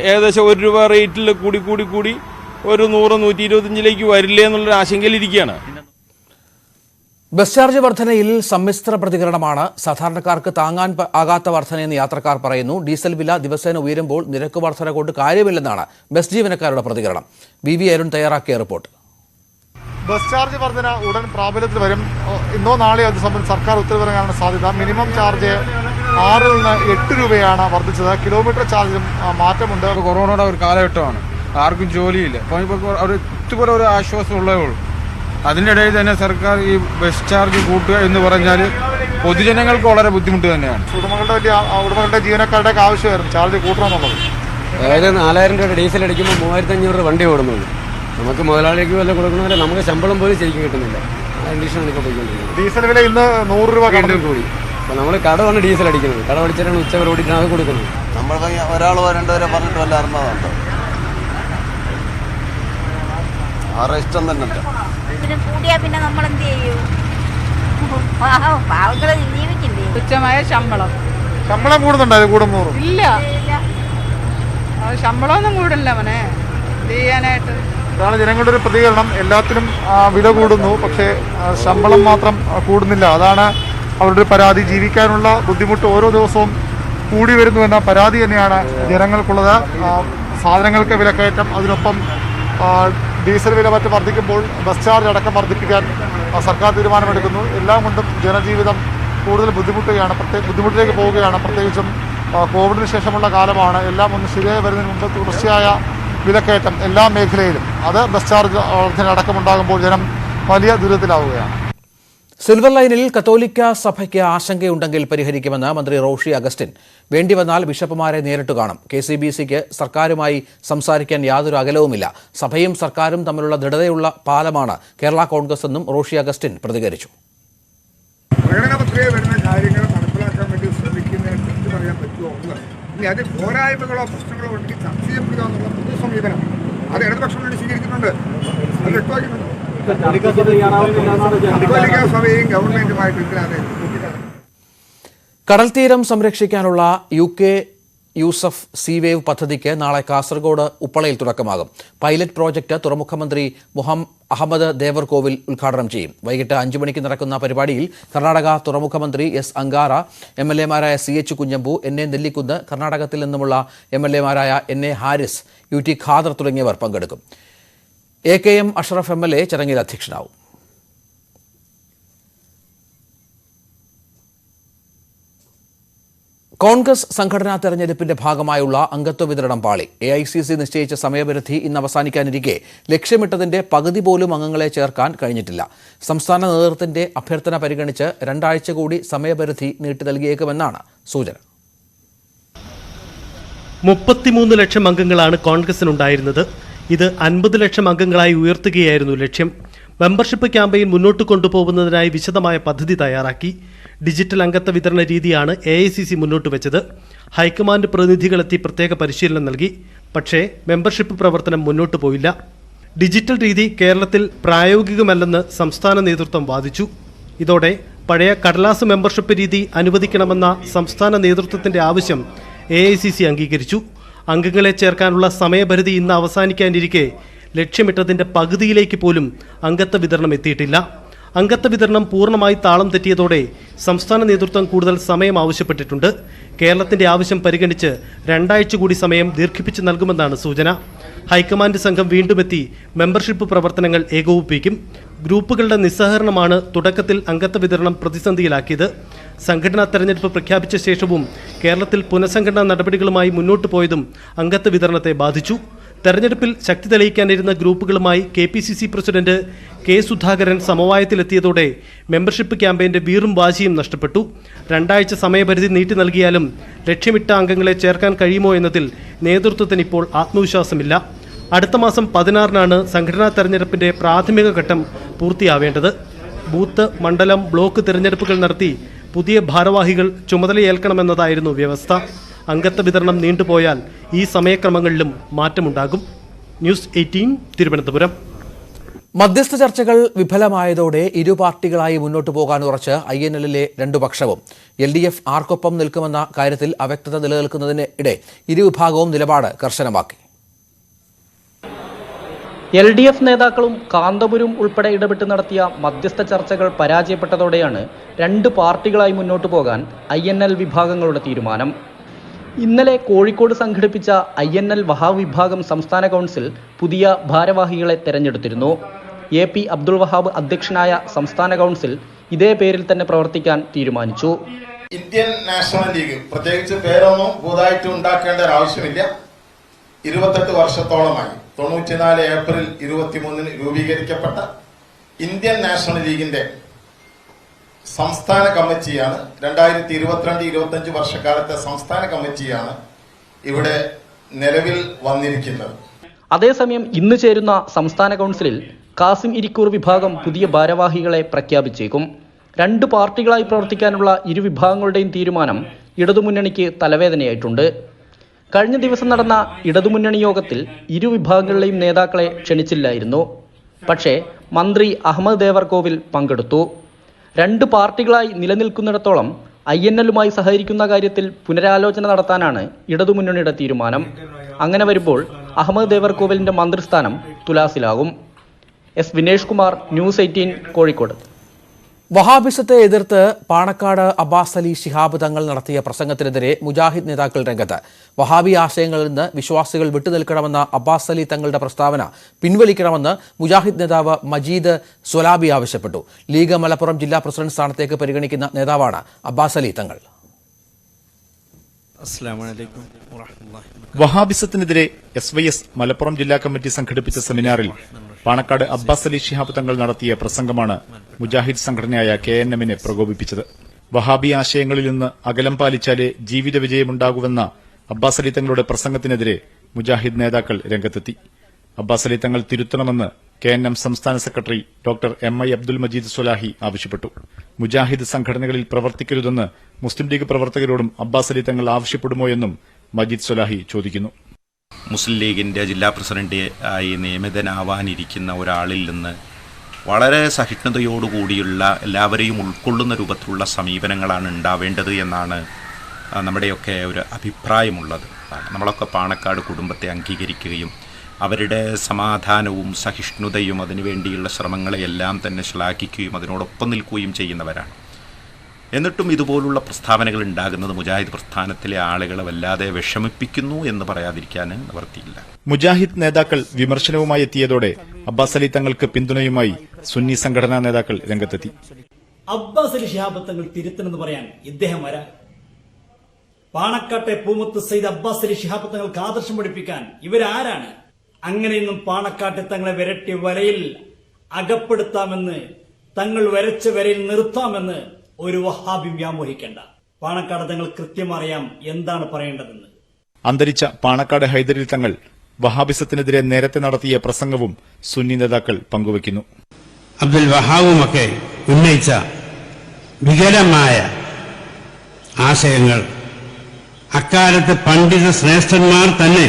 ഏകദേശം 1 രൂപ റേറ്റിൽ കൂടി ഒരു 100-125 വരില്ലേ എന്നുള്ളൊരു ആശങ്കയിലിരിക്കുകയാണ്. ബസ് ചാർജ് വർധനയിൽ സമ്മിശ്ര പ്രതികരണമാണ്. സാധാരണക്കാർക്ക് താങ്ങാൻ ആകാത്ത വർധനയെന്ന് യാത്രക്കാർ പറയുന്നു. ഡീസൽ വില ദിവസേന ഉയരുമ്പോൾ നിരക്ക് വർധന കൊണ്ട് കാര്യമില്ലെന്നാണ് ബസ് ജീവനക്കാരുടെ പ്രതികരണം. വി അരുൺ തയ്യാറാക്കിയ റിപ്പോർട്ട്. ബസ് ചാർജ് വർധന ഉടൻ പ്രാബല്യത്തിൽ വരും. ഇന്നോ നാളെയോ അത് സംബന്ധിച്ച് സർക്കാർ ഉത്തരവിറങ്ങാനാണ് സാധ്യത. മിനിമം ചാർജ് 6 നിന്ന് 8 രൂപയാണ് വർദ്ധിച്ചത്. കിലോമീറ്റർ ചാർജിലും മാറ്റമുണ്ട്. കൊറോണയുടെ ഒരു കാലഘട്ടമാണ്, ആർക്കും ജോലിയില്ല. അപ്പോൾ ഇതുപോലെ ഒരു ആശ്വാസമുള്ളതേ ഉള്ളൂ. അതിൻ്റെ ഇടയിൽ തന്നെ സർക്കാർ ഈ ബസ് ചാർജ് കൂട്ടുക എന്ന് പറഞ്ഞാൽ പൊതുജനങ്ങൾക്ക് വളരെ ബുദ്ധിമുട്ട് തന്നെയാണ്. ഉടമകളുടെ ജീവനക്കാരുടെ ആവശ്യമായിരുന്നു ചാർജ് കൂട്ടണമെന്നുള്ളത്. അതായത് 4000 രൂപ ഡീസൽ അടിക്കുമ്പോൾ 3500 രൂപ വണ്ടി ഓടുന്നുള്ളൂ. നമുക്ക് മുതലാളിക്ക് വല്ല കൊടുക്കണമെങ്കിൽ നമുക്ക് ശമ്പളം പോലും ശരിക്കും കിട്ടുന്നില്ല. കണ്ടീഷനാണ് ഇപ്പോൾ പോയിക്കൊണ്ടിരിക്കുന്നത്. ഡീസൽ വില ഇന്ന് 100 രൂപ കൂടി. അപ്പോൾ നമ്മൾ കടമാണ് ഡീസൽ അടിക്കുന്നത്. കട അടിച്ചിട്ടാണ് ഉച്ചവരെ ഓടിയിട്ടാണ് അത് കൊടുക്കുന്നത്. നമ്മൾ ഒരാളോ 2 പേരെ പറഞ്ഞിട്ട് വല്ല അറിഞ്ഞതുണ്ടോ? ആരുടെ ഇഷ്ടം തന്നെ കൂടിയാ പിന്നെ നമ്മൾ എന്ത് ചെയ്യും? പാവങ്ങള് ജീവിക്കില്ലേ? തുച്ഛമായ ശമ്പളം കൂടുന്നുണ്ടോ? കൂടുമ്പോൾ ഇല്ല, ശമ്പളമൊന്നും കൂടില്ല മോനെ. എന്ത് ചെയ്യാനായിട്ട്? ഇതാണ് ജനങ്ങളുടെ ഒരു പ്രതികരണം. എല്ലാത്തിനും വില കൂടുന്നു, പക്ഷേ ശമ്പളം മാത്രം കൂടുന്നില്ല. അതാണ് അവരുടെ പരാതി. ജീവിക്കാനുള്ള ബുദ്ധിമുട്ട് ഓരോ ദിവസവും കൂടി വരുന്നുവെന്ന പരാതി തന്നെയാണ് ജനങ്ങൾക്കുള്ളത്. സാധനങ്ങൾക്ക് വിലക്കയറ്റം, അതിനൊപ്പം ഡീസൽ വില മറ്റും വർദ്ധിക്കുമ്പോൾ ബസ് ചാർജ് അടക്കം വർദ്ധിപ്പിക്കാൻ സർക്കാർ തീരുമാനമെടുക്കുന്നു. എല്ലാം കൊണ്ടും ജനജീവിതം കൂടുതൽ ബുദ്ധിമുട്ടിലേക്ക് പോവുകയാണ്. പ്രത്യേകിച്ചും കോവിഡിന് ശേഷമുള്ള കാലമാണ്. എല്ലാം ഒന്ന് ശരിയായി വരുന്നതിന് മുമ്പ് തുടർച്ചയായ വിലക്കയറ്റം എല്ലാ മേഖലയിലും, അത് ബസ് ചാർജ് വർധന അടക്കമുണ്ടാകുമ്പോൾ ജനം വലിയ ദുരിതത്തിലാവുകയാണ്. സിൽവർ ലൈനിൽ കത്തോലിക്ക സഭയ്ക്ക് ആശങ്കയുണ്ടെങ്കിൽ പരിഹരിക്കുമെന്ന് മന്ത്രി റോഷി അഗസ്റ്റിൻ. വേണ്ടിവന്നാൽ ബിഷപ്പുമാരെ നേരിട്ട് കാണും. KCBCക്ക് സർക്കാരുമായി സംസാരിക്കാൻ യാതൊരു അകലവുമില്ല. സഭയും സർക്കാരും തമ്മിലുള്ള ദൃഢതയുള്ള പാലമാണ് കേരള കോൺഗ്രസ് എന്നും റോഷി അഗസ്റ്റിൻ പ്രതികരിച്ചു. പ്രകടന പത്രിക വരുന്ന കാര്യങ്ങൾ നടപ്പിലാക്കാൻ വേണ്ടി ശ്രമിക്കുന്നതിന് തെറ്റ് പറയാൻ പറ്റുമോ ഒന്ന്. ഇനി അത് പോരായ്മകളോ പ്രശ്നങ്ങളോ ഉണ്ടെങ്കിൽ ചർച്ച ചെയ്യപ്പെടുക എന്നുള്ള പൊതു സമീപനം അത് ഇടതുപക്ഷം വേണ്ടി സ്വീകരിക്കുന്നുണ്ട്. അത് വ്യക്തമാക്കുന്നുണ്ട്. കത്തോലിക്ക സഭയും ഗവൺമെന്റുമായിട്ട് ഇതിലാണ്. കടൽ തീരം സംരക്ഷിക്കാനുള്ള UK യൂസഫ് സീവേവ് പദ്ധതിക്ക് നാളെ കാസർഗോഡ് ഉപ്പളയിൽ തുടക്കമാകും. പൈലറ്റ് പ്രോജക്റ്റ് തുറമുഖ മന്ത്രി അഹമ്മദ് ദേവർകോവിൽ ഉദ്ഘാടനം ചെയ്യും. വൈകിട്ട് 5 മണിക്ക് നടക്കുന്ന പരിപാടിയിൽ കർണാടക തുറമുഖ മന്ത്രി S. അങ്കാറ, MLA-മാരായ CH കുഞ്ഞമ്പു, NA നെല്ലിക്കുന്ന്, കർണാടകത്തിൽ നിന്നുമുള്ള MLA-മാരായ NA ഹാരിസ്, UT ഖാദർ തുടങ്ങിയവർ പങ്കെടുക്കും. AKM അഷ്റഫ് MLA ചടങ്ങിൽ അധ്യക്ഷനാവും. കോൺഗ്രസ് സംഘടനാ തെരഞ്ഞെടുപ്പിന്റെ ഭാഗമായുള്ള അംഗത്വ വിതരണം പാളി. AICC നിശ്ചയിച്ച സമയപരിധി ഇന്ന് അവസാനിക്കാനിരിക്കെ ലക്ഷ്യമിട്ടതിന്റെ പകുതി പോലും അംഗങ്ങളെ ചേർക്കാൻ കഴിഞ്ഞിട്ടില്ല. സംസ്ഥാന നേതൃത്വത്തിന്റെ അഭ്യർത്ഥന പരിഗണിച്ച് 2 ആഴ്ച കൂടി സമയപരിധി നീട്ടി നൽകിയേക്കുമെന്നാണ് സൂചന. 33 ലക്ഷം അംഗങ്ങളാണ് കോൺഗ്രസിനുണ്ടായിരുന്നത്. ഇത് 50 ലക്ഷം അംഗങ്ങളായി ഉയർത്തുകയായിരുന്നു ലക്ഷ്യം. മെമ്പർഷിപ്പ് ക്യാമ്പയിൻ മുന്നോട്ട് കൊണ്ടുപോകുന്നതിനായി വിശദമായ പദ്ധതി തയ്യാറാക്കി. ഡിജിറ്റൽ അംഗത്വ വിതരണ രീതിയാണ് AICC മുന്നോട്ട് വെച്ചത്. ഹൈക്കമാൻഡ് പ്രതിനിധികളെത്തി പ്രത്യേക പരിശീലനം നൽകി. പക്ഷേ മെമ്പർഷിപ്പ് പ്രവർത്തനം മുന്നോട്ട് പോയില്ല. ഡിജിറ്റൽ രീതി കേരളത്തിൽ പ്രായോഗികമല്ലെന്ന് സംസ്ഥാന നേതൃത്വം വാദിച്ചു. ഇതോടെ പഴയ കടലാസ് മെമ്പർഷിപ്പ് രീതി അനുവദിക്കണമെന്ന സംസ്ഥാന നേതൃത്വത്തിന്റെ ആവശ്യം AICC അംഗീകരിച്ചു. അംഗങ്ങളെ ചേർക്കാനുള്ള സമയപരിധി ഇന്ന് അവസാനിക്കാനിരിക്കെ ലക്ഷ്യമിട്ടതിന്റെ പകുതിയിലേക്ക് പോലും അംഗത്വ വിതരണം എത്തിയിട്ടില്ല. അംഗത്വ വിതരണം പൂർണ്ണമായി താളം തെറ്റിയതോടെ സംസ്ഥാന നേതൃത്വം കൂടുതൽ സമയം ആവശ്യപ്പെട്ടിട്ടുണ്ട്. കേരളത്തിന്റെ ആവശ്യം പരിഗണിച്ച് 2 ആഴ്ച കൂടി സമയം ദീർഘിപ്പിച്ച് നൽകുമെന്നാണ് സൂചന. ഹൈക്കമാൻഡ് സംഘം വീണ്ടുമെത്തി മെമ്പർഷിപ്പ് പ്രവർത്തനങ്ങൾ ഏകോപിപ്പിക്കും. ഗ്രൂപ്പുകളുടെ നിസ്സഹകരണമാണ് തുടക്കത്തിൽ അംഗത്വ വിതരണം പ്രതിസന്ധിയിലാക്കിയത്. സംഘടനാ തെരഞ്ഞെടുപ്പ് പ്രഖ്യാപിച്ച ശേഷവും കേരളത്തിൽ പുനഃസംഘടനാ നടപടികളുമായി മുന്നോട്ട് പോയതും അംഗത്വ വിതരണത്തെ ബാധിച്ചു. തെരഞ്ഞെടുപ്പിൽ ശക്തി തെളിയിക്കാനിരുന്ന ഗ്രൂപ്പുകളുമായി KPCC പ്രസിഡന്റ് K. സുധാകരൻ സമവായത്തിലെത്തിയതോടെ മെമ്പർഷിപ്പ് ക്യാമ്പയിന്റെ വീറും വാശിയും നഷ്ടപ്പെട്ടു. 2 ആഴ്ച സമയപരിധി നീട്ടി നൽകിയാലും ലക്ഷ്യമിട്ട അംഗങ്ങളെ ചേർക്കാൻ കഴിയുമോ എന്നതിൽ നേതൃത്വത്തിന് ഇപ്പോൾ ആത്മവിശ്വാസമില്ല. അടുത്ത മാസം 16-നാണ് സംഘടനാ തെരഞ്ഞെടുപ്പിന്റെ പ്രാഥമിക ഘട്ടം പൂർത്തിയാവേണ്ടത്. ബൂത്ത്, മണ്ഡലം, ബ്ലോക്ക് തിരഞ്ഞെടുപ്പുകൾ നടത്തി പുതിയ ഭാരവാഹികൾ ചുമതലയേൽക്കണമെന്നതായിരുന്നു വ്യവസ്ഥ. അംഗത്വ വിതരണം നീണ്ടുപോയാൽ ഈ സമയക്രമങ്ങളിലും മാറ്റമുണ്ടാകും. ന്യൂസ് 18 തിരുവനന്തപുരം. മധ്യസ്ഥ ചർച്ചകൾ വിഫലമായതോടെ ഇരു പാർട്ടികളായി മുന്നോട്ടു പോകാൻ ഉറച്ച് INL-ലെ രണ്ടു പക്ഷവും LDF ആർക്കൊപ്പം നിൽക്കുമെന്ന കാര്യത്തിൽ അവ്യക്തത നിലനിൽക്കുന്നതിനിടെ ഇരുവിഭാഗവും നിലപാട് കർശനമാക്കി. LDF നേതാക്കളും കാന്തപുരം ഉൾപ്പെടെ ഇടപെട്ട് നടത്തിയ മധ്യസ്ഥ ചർച്ചകൾ പരാജയപ്പെട്ടതോടെയാണ് രണ്ട് പാർട്ടികളായി മുന്നോട്ടു പോകാൻ INL വിഭാഗങ്ങളുടെ തീരുമാനം. ഇന്നലെ കോഴിക്കോട് സംഘടിപ്പിച്ച INL വഹാബ് വിഭാഗം സംസ്ഥാന കൗൺസിൽ പുതിയ ഭാരവാഹികളെ തെരഞ്ഞെടുത്തിരുന്നു. AP അബ്ദുൾ വഹാബ് അധ്യക്ഷനായ സംസ്ഥാന കൗൺസിൽ ഇതേ പേരിൽ തന്നെ പ്രവർത്തിക്കാൻ തീരുമാനിച്ചു. ഇന്ത്യൻ നാഷണൽ ലീഗ് പ്രത്യേകിച്ച് പേരൊന്നും പുതുതായിട്ട് ഉണ്ടാക്കേണ്ട ഒരാവശ്യമില്ല. 28 വർഷത്തോളമായി 94 ഏപ്രിൽ 23 രൂപീകരിക്കപ്പെട്ട ഇന്ത്യൻ നാഷണൽ ലീഗിന്റെ സംസ്ഥാന കമ്മിറ്റിയാണ്. 2022-25 വർഷക്കാലത്തെ സംസ്ഥാന കമ്മിറ്റിയാണ് ഇവിടെ നിലവിൽ വന്നിരിക്കുന്നത്. അതേസമയം ഇന്ന് ചേരുന്ന സംസ്ഥാന കൗൺസിലിൽ കാസിം ഇരിക്കൂർ വിഭാഗം പുതിയ ഭാരവാഹികളെ പ്രഖ്യാപിച്ചേക്കും. രണ്ട് പാർട്ടികളായി പ്രവർത്തിക്കാനുള്ള ഇരു വിഭാഗങ്ങളുടെയും തീരുമാനം ഇടതുമുന്നണിക്ക് തലവേദനയായിട്ടുണ്ട്. കഴിഞ്ഞ ദിവസം നടന്ന ഇടതുമുന്നണി യോഗത്തിൽ ഇരു വിഭാഗങ്ങളിലെയും നേതാക്കളെ ക്ഷണിച്ചില്ലായിരുന്നു. പക്ഷേ മന്ത്രി അഹമ്മദ് ദേവർകോവിൽ പങ്കെടുത്തു. രണ്ട് പാർട്ടികളായി നിലനിൽക്കുന്നിടത്തോളം INL-ലുമായി സഹകരിക്കുന്ന കാര്യത്തിൽ പുനരാലോചന നടത്താനാണ് ഇടതുമുന്നണിയുടെ തീരുമാനം. അങ്ങനെ വരുമ്പോൾ അഹമ്മദ് ദേവർകോവിലിന്റെ മന്ത്രിസ്ഥാനം തുലാസിലാകും. S. വിനേഷ് കുമാർ, ന്യൂസ് 18, കോഴിക്കോട്. വഹാബിസത്തെ എതിർത്ത് പാണക്കാട് അബ്ബാസ് അലി ശിഹാബ് തങ്ങൾ നടത്തിയ പ്രസംഗത്തിനെതിരെ മുജാഹിദ് നേതാക്കൾ രംഗത്ത്. വഹാബി ആശയങ്ങളിൽ നിന്ന് വിശ്വാസികൾ വിട്ടുനിൽക്കണമെന്ന അബ്ബാസ് അലി തങ്ങളുടെ പ്രസ്താവന പിൻവലിക്കണമെന്ന് മുജാഹിദ് നേതാവ് മജീദ് സ്വലാബി ആവശ്യപ്പെട്ടു. ലീഗ് മലപ്പുറം ജില്ലാ പ്രസിഡന്റ് സ്ഥാനത്തേക്ക് പരിഗണിക്കുന്ന നേതാവാണ് അബ്ബാസ് അലി തങ്ങൾ. വഹാബിസത്തിനെതിരെ SYS മലപ്പുറം ജില്ലാ കമ്മിറ്റി സംഘടിപ്പിച്ച സെമിനാറിൽ പാണക്കാട് അബ്ബാസ് അലി ശിഹാബ് തങ്ങൾ നടത്തിയ പ്രസംഗമാണ് മുജാഹിദ് സംഘടനയായ KNM-നെ പ്രകോപിപ്പിച്ചത്. വഹാബി ആശയങ്ങളിൽ നിന്ന് അകലം പാലിച്ചാലേ ജീവിത വിജയമുണ്ടാകുമെന്ന അബ്ബാസ് അലി തങ്ങളുടെ പ്രസംഗത്തിനെതിരെ മുജാഹിദ് നേതാക്കൾ രംഗത്തെത്തി. അബ്ബാസ് അലി തങ്ങൾ തിരുത്തണമെന്ന് KNM സംസ്ഥാന secretary doctor MI Abdul Majeed Swalahi ആവശ്യപ്പെട്ടു. മുജാഹിദ് സംഘടനകളിൽ പ്രവർത്തിക്കരുതെന്ന് മുസ്ലിം ലീഗ് പ്രവർത്തകരോടും അബ്ബാസ് അലി തങ്ങൾ ആവശ്യപ്പെടുമോ എന്നും മജീദ് സ്വലാഹി ചോദിക്കുന്നു. മുസ്ലിം ലീഗിന്റെ ജില്ലാ പ്രസിഡന്റ് ആയി നിയമിതനാവാനിരിക്കുന്ന ഒരാളിൽ നിന്ന് വളരെ സഹിഷ്ണുതയോടുകൂടിയുള്ള എല്ലാവരെയും ഉൾക്കൊള്ളുന്ന രൂപത്തിലുള്ള സമീപനങ്ങളാണ് ഉണ്ടാവേണ്ടത് എന്നാണ് നമ്മുടെയൊക്കെ ഒരു അഭിപ്രായമുള്ളത്. നമ്മളൊക്കെ പാണക്കാട് കുടുംബത്തെ അംഗീകരിക്കുകയും അവരുടെ സമാധാനവും സഹിഷ്ണുതയും അതിനുവേണ്ടിയുള്ള ശ്രമങ്ങളെയെല്ലാം തന്നെ ശ്ലാഘിക്കുകയും അതിനോടൊപ്പം നിൽക്കുകയും ചെയ്യുന്നവരാണ്. എന്നിട്ടും ഇതുപോലുള്ള പ്രസ്താവനകൾ ഉണ്ടാകുന്നത് മുജാഹിദ് പ്രസ്ഥാനത്തിലെ ആളുകളെ വല്ലാതെ വിഷമിപ്പിക്കുന്നു എന്ന് പറയാതിരിക്കാൻ നിവർത്തിയില്ല. മുജാഹിദ് നേതാക്കൾ വിമർശനവുമായി എത്തിയതോടെ അബ്ബാസ് അലി തങ്ങൾക്ക് പിന്തുണയുമായി സുന്നി സംഘടനാ നേതാക്കൾ രംഗത്തെത്തി. അബ്ബാസ് അലി ശിഹാബ് തങ്ങൾ തിരുത്തനെന്ന് പറയാൻ ഇദ്ദേഹം ആരാ? പാണക്കാട്ടെ പൂമുത്ത് സയ്യിദ് അബ്ബാസ് അലി ശിഹാബ് തങ്ങൾക്ക് ആദർശം പഠിപ്പിക്കാൻ ഇവരാരാണ്? അങ്ങനെയൊന്നും പാണക്കാട്ടെ തങ്ങളെ വിരട്ടി വരയിൽ അകപ്പെടുത്താമെന്ന്, തങ്ങൾ വരച്ച വരയിൽ നിർത്താമെന്ന് ഒരു വഹാബിയും വ്യാമോഹിക്കേണ്ട. പാണക്കാട് തങ്ങൾ കൃത്യമറിയാം എന്താണ് പറയേണ്ടതെന്ന്. അന്തരിച്ച പാണക്കാട് ഹൈദരിൽ തങ്ങൾ വഹാബിസത്തിനെതിരെ നേരത്തെ നടത്തിയ പ്രസംഗവും സുന്നി നേതാക്കൾ പങ്കുവയ്ക്കുന്നു. അബ്ദുൽ വഹാബുമൊക്കെ ഉന്നയിച്ച വികലമായ ആശയങ്ങൾ അക്കാലത്ത് പണ്ഡിത ശ്രേഷ്ഠന്മാർ തന്നെ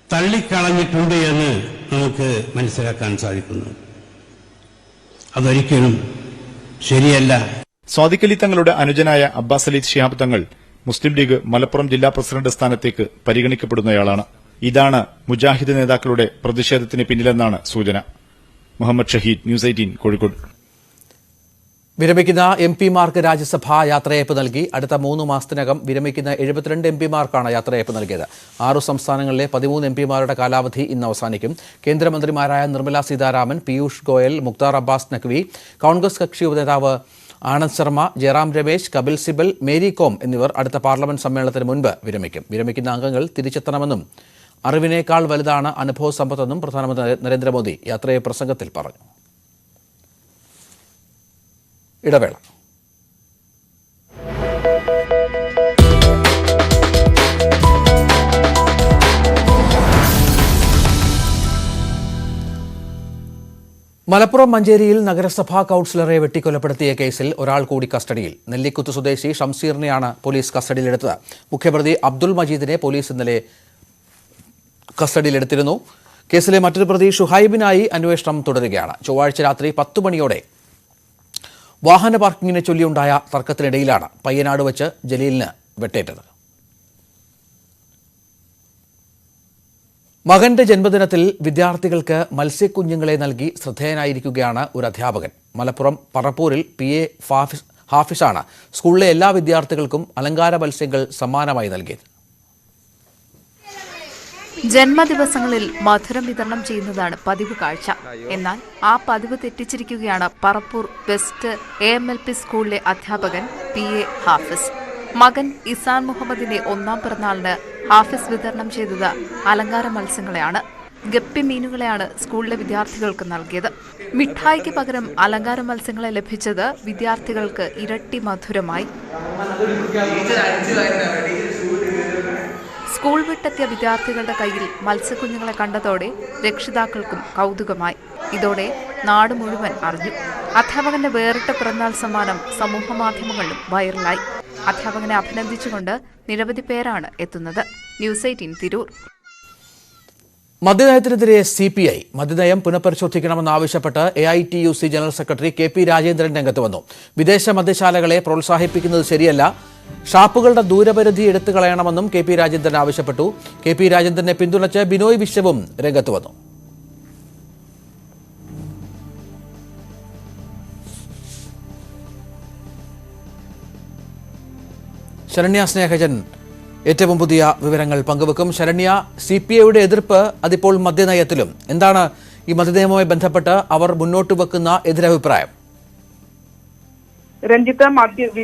തള്ളിക്കളഞ്ഞിട്ടുണ്ട് എന്ന് നമുക്ക് മനസ്സിലാക്കാൻ സാധിക്കുന്നു. അതൊരിക്കലും ശരിയല്ല. സ്വാദിഖ് അലി തങ്ങളുടെ അനുജനായ അബ്ബാസ് അലി ശിഹാബ് തങ്ങൾ മുസ്ലിം ലീഗ് മലപ്പുറം ജില്ലാ പ്രസിഡന്റ് സ്ഥാനത്തേക്ക് പരിഗണിക്കപ്പെടുന്നയാളാണ്. ഇതാണ് മുജാഹിദ് നേതാക്കളുടെ പ്രതിഷേധത്തിന് പിന്നിലെന്നാണ് സൂചന. മുഹമ്മദ് ഷഹീദ്, ന്യൂസ് 18, കോഴിക്കോട്. വിരമിക്കുന്ന MP-മാർക്ക് രാജ്യസഭാ യാത്രയയപ്പ് നൽകി. അടുത്ത 3 മാസത്തിനകം വിരമിക്കുന്ന 72 MP-മാർക്കാണ് യാത്രയയപ്പ് നൽകിയത്. 6 സംസ്ഥാനങ്ങളിലെ 13 MP-മാരുടെ കാലാവധി ഇന്ന് അവസാനിക്കും. കേന്ദ്രമന്ത്രിമാരായ നിർമ്മല സീതാരാമൻ, പീയൂഷ് ഗോയൽ, മുക്താർ അബ്ബാസ് നഖ്വി, കോൺഗ്രസ് കക്ഷി ഉപനേതാവ് ആനന്ദ് ശർമ്മ, ജയറാം രമേശ്, കപിൽ സിബൽ, മേരി കോം എന്നിവർ അടുത്ത പാർലമെന്റ് സമ്മേളനത്തിന് മുൻപ് വിരമിക്കും. വിരമിക്കുന്ന അംഗങ്ങൾ തിരിച്ചെത്തണമെന്നും അറിവിനേക്കാൾ വലുതാണ് അനുഭവ സമ്പത്തെന്നും പ്രധാനമന്ത്രി നരേന്ദ്രമോദി യാത്രയയപ്പ് പ്രസംഗത്തിൽ പറഞ്ഞു. ഇടവേള. മലപ്പുറം മഞ്ചേരിയിൽ നഗരസഭാ കൌൺസിലറെ വെട്ടിക്കൊലപ്പെടുത്തിയ കേസിൽ ഒരാൾ കൂടി കസ്റ്റഡിയിൽ. നെല്ലിക്കുത്ത് സ്വദേശി ഷംസീറിനെയാണ് പോലീസ് കസ്റ്റഡിയിലെടുത്തത്. മുഖ്യപ്രതി അബ്ദുൾ മജീദിനെ പോലീസ് ഇന്നലെ കസ്റ്റഡിയിലെടുത്തിരുന്നു. കേസിലെ മറ്റൊരു പ്രതി ഷുഹൈബിനായി അന്വേഷണം തുടരുകയാണ്. ചൊവ്വാഴ്ച രാത്രി 10 മണിയോടെ വാഹന പാർക്കിങ്ങിനെ ചൊല്ലിയുണ്ടായ തർക്കത്തിനിടയിലാണ് പയ്യനാട് വെച്ച് ജലീലിന് വെട്ടേറ്റത്. മകന്റെ ജന്മദിനത്തിൽ വിദ്യാർത്ഥികൾക്ക് മത്സ്യക്കുഞ്ഞുങ്ങളെ നൽകി ശ്രദ്ധേയനായിരിക്കുകയാണ് ഒരു അധ്യാപകൻ. മലപ്പുറം പറപ്പൂരിൽ PA ഹാഫിസാണ് സ്കൂളിലെ എല്ലാ വിദ്യാർത്ഥികൾക്കും അലങ്കാര മത്സ്യങ്ങൾ സമ്മാനമായി നൽകിയത്. ജന്മദിവസങ്ങളിൽ മധുരം വിതരണം ചെയ്യുന്നതാണ് പതിവ് കാഴ്ച. എന്നാൽ ആ പതിവ് തെറ്റിച്ചിരിക്കുകയാണ് പറപ്പൂർ വെസ്റ്റ് AMLP സ്കൂളിലെ അധ്യാപകൻ PA ഹാഫിസ്. മകൻ ഇസാൻ മുഹമ്മദിന്റെ 1ാം പിറന്നാളിന് ഹാഫിസ് വിതരണം ചെയ്തത് അലങ്കാര മത്സ്യങ്ങളെയാണ്. ഗപ്പി മീനുകളെയാണ് സ്കൂളിലെ വിദ്യാർത്ഥികൾക്ക് നൽകിയത്. മിഠായിക്ക് പകരം അലങ്കാര മത്സ്യങ്ങളെ ലഭിച്ചത് വിദ്യാർത്ഥികൾക്ക് ഇരട്ടി മധുരമായി. സ്കൂൾ വിട്ടെത്തിയ വിദ്യാർത്ഥികളുടെ കയ്യിൽ മത്സ്യക്കുഞ്ഞുങ്ങളെ കണ്ടതോടെ രക്ഷിതാക്കൾക്കും കൗതുകമായി. ഇതോടെ നാട് മുഴുവൻ അറിഞ്ഞു. അധ്യാപകന്റെ വേറിട്ട പിറന്നാൾ സമ്മാനം സമൂഹമാധ്യമങ്ങളിലും വൈറലായി. അധ്യാപകനെ അഭിനന്ദിച്ചുകൊണ്ട് നിരവധി പേരാണ് എത്തുന്നത്. ന്യൂസ് 18 തിരൂർ. മദ്യനയത്തിനെതിരെ CPI മദ്യനയം പുനഃപരിശോധിക്കണമെന്നാവശ്യപ്പെട്ട് AITUC general secretary KP Rajendran രംഗത്ത് വന്നു. വിദേശ മദ്യശാലകളെ പ്രോത്സാഹിപ്പിക്കുന്നത് ശരിയല്ല, ഷാപ്പുകളുടെ ദൂരപരിധി എടുത്തു കളയണമെന്നും KP രാജേന്ദ്രൻ ആവശ്യപ്പെട്ടു. KP രാജേന്ദ്രനെ പിന്തുണച്ച് ബിനോയ് വിശ്വവും രംഗത്ത് വന്നു. ശരണ്യ സ്നേഹജൻ ഏറ്റവും പുതിയ വിവരങ്ങൾ പങ്കുവെക്കും. ശരണ്യ, CPIയുടെ എതിർപ്പ് അതിപ്പോൾ മദ്യനയത്തിലും. എന്താണ് ഈ മദ്യനയവുമായി ബന്ധപ്പെട്ട് അവർ മുന്നോട്ട് വെക്കുന്ന എതിരഭിപ്രായം? രഞ്ജിത്ത്,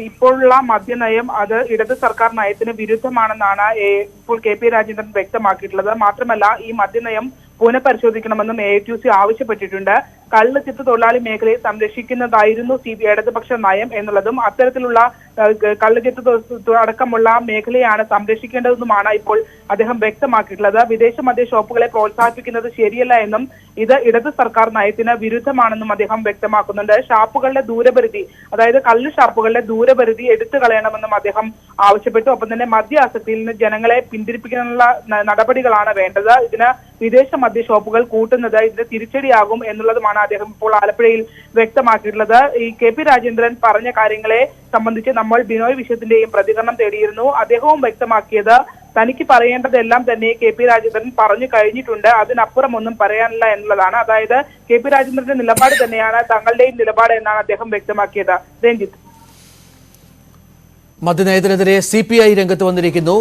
ഇപ്പോഴുള്ള മദ്യനയം അത് ഇടത് സർക്കാർ നയത്തിന് വിരുദ്ധമാണെന്നാണ് ഇപ്പോൾ KP രാജേന്ദ്രൻ വ്യക്തമാക്കിയിട്ടുള്ളത്. മാത്രമല്ല, ഈ മദ്യനയം പുനഃപരിശോധിക്കണമെന്നും AITUC ആവശ്യപ്പെട്ടിട്ടുണ്ട്. കള്ള് ചിത്ത് തൊഴിലാളി മേഖലയെ സംരക്ഷിക്കുന്നതായിരുന്നു ഇടതുപക്ഷ നയം എന്നുള്ളതും അത്തരത്തിലുള്ള കള്ളുചിത്ത് അടക്കമുള്ള മേഖലയാണ് സംരക്ഷിക്കേണ്ടതെന്നുമാണ് ഇപ്പോൾ അദ്ദേഹം വ്യക്തമാക്കിയിട്ടുള്ളത്. വിദേശ മദ്യ ഷോപ്പുകളെ പ്രോത്സാഹിപ്പിക്കുന്നത് ശരിയല്ല എന്നും ഇത് ഇടത് സർക്കാർ നയത്തിന് വിരുദ്ധമാണെന്നും അദ്ദേഹം വ്യക്തമാക്കുന്നുണ്ട്. ഷാപ്പുകളുടെ ദൂരപരിധി, അതായത് കള്ള് ഷാപ്പുകളുടെ ദൂരപരിധി എടുത്തു കളയണമെന്നും അദ്ദേഹം ആവശ്യപ്പെട്ടു. ഒപ്പം തന്നെ മദ്യാസക്തിയിൽ നിന്ന് ജനങ്ങളെ പിന്തിരിപ്പിക്കാനുള്ള നടപടികളാണ് വേണ്ടത്. ഇതിന് വിദേശ മദ്യ ഷോപ്പുകൾ കൂട്ടുന്നത് ഇതിന് തിരിച്ചടിയാകും എന്നുള്ളതുമാണ് അദ്ദേഹം ഇപ്പോൾ ആലപ്പുഴയിൽ വ്യക്തമാക്കിയിട്ടുള്ളത്. ഈ KP രാജേന്ദ്രൻ പറഞ്ഞ കാര്യങ്ങളെ സംബന്ധിച്ച് നമ്മൾ ബിനോയ് വിശ്വത്തിന്റെയും പ്രതികരണം തേടിയിരുന്നു. അദ്ദേഹവും വ്യക്തമാക്കിയത് തനിക്ക് പറയേണ്ടതെല്ലാം തന്നെ KP രാജേന്ദ്രൻ പറഞ്ഞു കഴിഞ്ഞിട്ടുണ്ട്, അതിനപ്പുറം ഒന്നും പറയാനില്ല എന്നുള്ളതാണ്. അതായത് KP രാജേന്ദ്രന്റെ നിലപാട് തന്നെയാണ് തങ്ങളുടെയും നിലപാട് എന്നാണ് അദ്ദേഹം വ്യക്തമാക്കിയത്. രഞ്ജിത്ത്, മദ്യനയത്തിനെതിരെ CPI രംഗത്ത് വന്നിരിക്കുന്നു.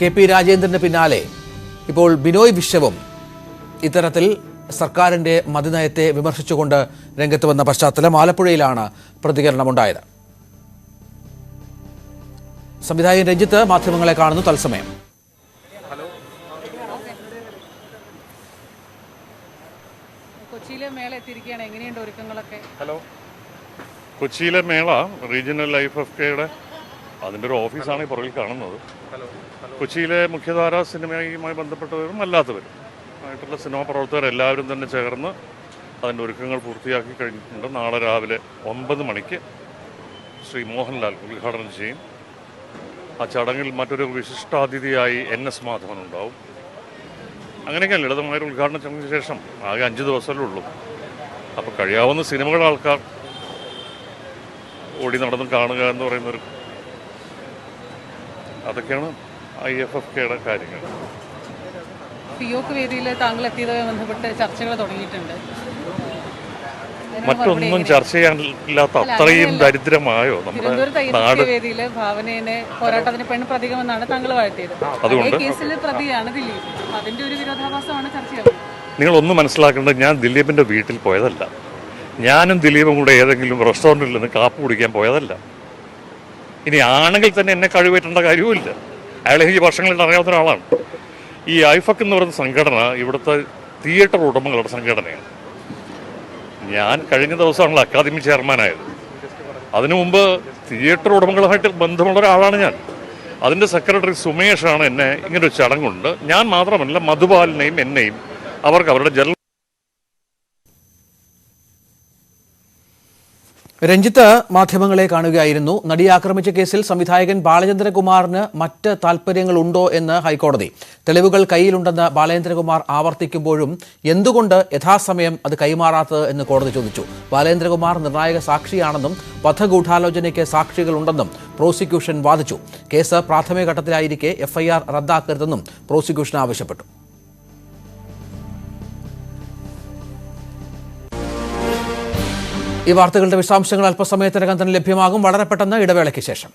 KP രാജേന്ദ്രന് പിന്നാലെ ഇപ്പോൾ ബിനോയ് വിശ്വവും ഇത്തരത്തിൽ സർക്കാരിന്റെ മദ്യനയത്തെ വിമർശിച്ചുകൊണ്ട് രംഗത്ത് വന്ന പശ്ചാത്തലം. ആലപ്പുഴയിലാണ് പ്രതികരണമുണ്ടായത്. സംവിധായകൻ രഞ്ജിത്ത് മാധ്യമങ്ങളെ കാണുന്നു തത്സമയം. കൊച്ചിയിലെ മേള എത്തിയിരിക്കുകയാണ്, എങ്ങനെയുണ്ട് ഒരുക്കങ്ങളൊക്കെ? കൊച്ചിയിലെ മേള റീജിയണൽ IFFKയുടെ അതിൻ്റെ ഒരു ഓഫീസാണ് ഈ പുറകിൽ കാണുന്നത്. കൊച്ചിയിലെ മുഖ്യധാരാ സിനിമയുമായി ബന്ധപ്പെട്ടവരും അല്ലാത്തവരും ആയിട്ടുള്ള സിനിമാ പ്രവർത്തകരെല്ലാവരും തന്നെ ചേർന്ന് അതിൻ്റെ ഒരുക്കങ്ങൾ പൂർത്തിയാക്കി കഴിഞ്ഞിട്ടുണ്ട്. നാളെ രാവിലെ 9 മണിക്ക് ശ്രീ മോഹൻലാൽ ഉദ്ഘാടനം ചെയ്യും. ആ ചടങ്ങിൽ മറ്റൊരു വിശിഷ്ടാതിഥിയായി NS മാധവൻ ഉണ്ടാവും. അങ്ങനെയൊക്കെ ലളിതമായൊരു ഉദ്ഘാടന ചടങ്ങിന് ശേഷം ആകെ 5 ദിവസമല്ലേ ഉള്ളൂ. അപ്പോൾ കഴിയാവുന്ന സിനിമകൾ ആൾക്കാർ ഓടി നടന്നും കാണുക എന്ന് പറയുന്നൊരു അതൊക്കെയാണ് IFFKയുടെ കാര്യങ്ങൾ. ഫിയോക്ക് വേദിയിൽ താങ്കൾ എത്തിയതുമായി ബന്ധപ്പെട്ട് ചർച്ചകൾ തുടങ്ങിയിട്ടുണ്ട്. മറ്റൊന്നും ചർച്ച ചെയ്യാനില്ലാത്ത അത്രയും ദരിദ്രമായോ നമ്മുടെ നാട്? വേദിയിലെ ഭാവനയെ പോരാട്ടത്തിന് പെണ്ണ് പ്രതീകമെന്നാണ് താങ്കൾ വാഴ്ത്തിയത്. അതുകൊണ്ട് കേസിലെ പ്രതിയാണ് ദിലീപ്. അതിന്റെ ഒരു വിരോധാഭാസമാണ് ചർച്ചയാവുന്നത്. നിങ്ങളൊന്നും മനസ്സിലാക്കേണ്ടത്, ഞാൻ ദിലീപിന്റെ വീട്ടിൽ പോയതല്ല. ഞാനും ദിലീപും കൂടെ ഏതെങ്കിലും റെസ്റ്റോറൻറ്റിൽ നിന്ന് കാപ്പ് കുടിക്കാൻ പോയതല്ല. ഇനി ആണെങ്കിൽ തന്നെ എന്നെ കഴിവേറ്റേണ്ട കാര്യവുമില്ല. അയാളെ ഈ വർഷങ്ങളിൽ അറിയാവുന്ന ഒരാളാണ്. ഈ IFFK എന്ന് പറയുന്ന സംഘടന ഇവിടുത്തെ തിയേറ്റർ ഉടമകളുടെ സംഘടനയാണ്. ഞാൻ കഴിഞ്ഞ ദിവസമാണല്ലോ അക്കാദമി ചെയർമാനായത്. അതിനു മുമ്പ് തിയേറ്റർ ഉടമകളുമായിട്ട് ബന്ധമുള്ള ഒരാളാണ് ഞാൻ. അതിൻ്റെ സെക്രട്ടറി സുമേഷാണ് എന്നെ ഇങ്ങനൊരു ചടങ്ങുണ്ട്, ഞാൻ മാത്രമല്ല മധുപാലിനെയും എന്നെയും അവർക്ക് അവരുടെ രഞ്ജിത്ത് മാധ്യമങ്ങളെ കാണുകയായിരുന്നു. നടിയെ ആക്രമിച്ച കേസിൽ സംവിധായകൻ ബാലചന്ദ്രകുമാറിന് മറ്റ് താൽപര്യങ്ങളുണ്ടോ എന്ന് ഹൈക്കോടതി. തെളിവുകൾ കയ്യിലുണ്ടെന്ന് ബാലചന്ദ്രകുമാർ ആവർത്തിക്കുമ്പോഴും എന്തുകൊണ്ട് യഥാസമയം അത് കൈമാറാത്തത് എന്ന് കോടതി ചോദിച്ചു. ബാലചന്ദ്രകുമാർ നിർണായക സാക്ഷിയാണെന്നും വധഗൂഢാലോചനയ്ക്ക് സാക്ഷികളുണ്ടെന്നും പ്രോസിക്യൂഷൻ വാദിച്ചു. കേസ് പ്രാഥമിക ഘട്ടത്തിലായിരിക്കെ എഫ്ഐആർ റദ്ദാക്കരുതെന്നും പ്രോസിക്യൂഷൻ ആവശ്യപ്പെട്ടു. ഈ വാർത്തകളുടെ വിശദാംശങ്ങൾ അല്പസമയത്തിനകം തന്നെ ലഭ്യമാകും. വളരെ പെട്ടെന്ന് ഇടവേളയ്ക്ക് ശേഷം.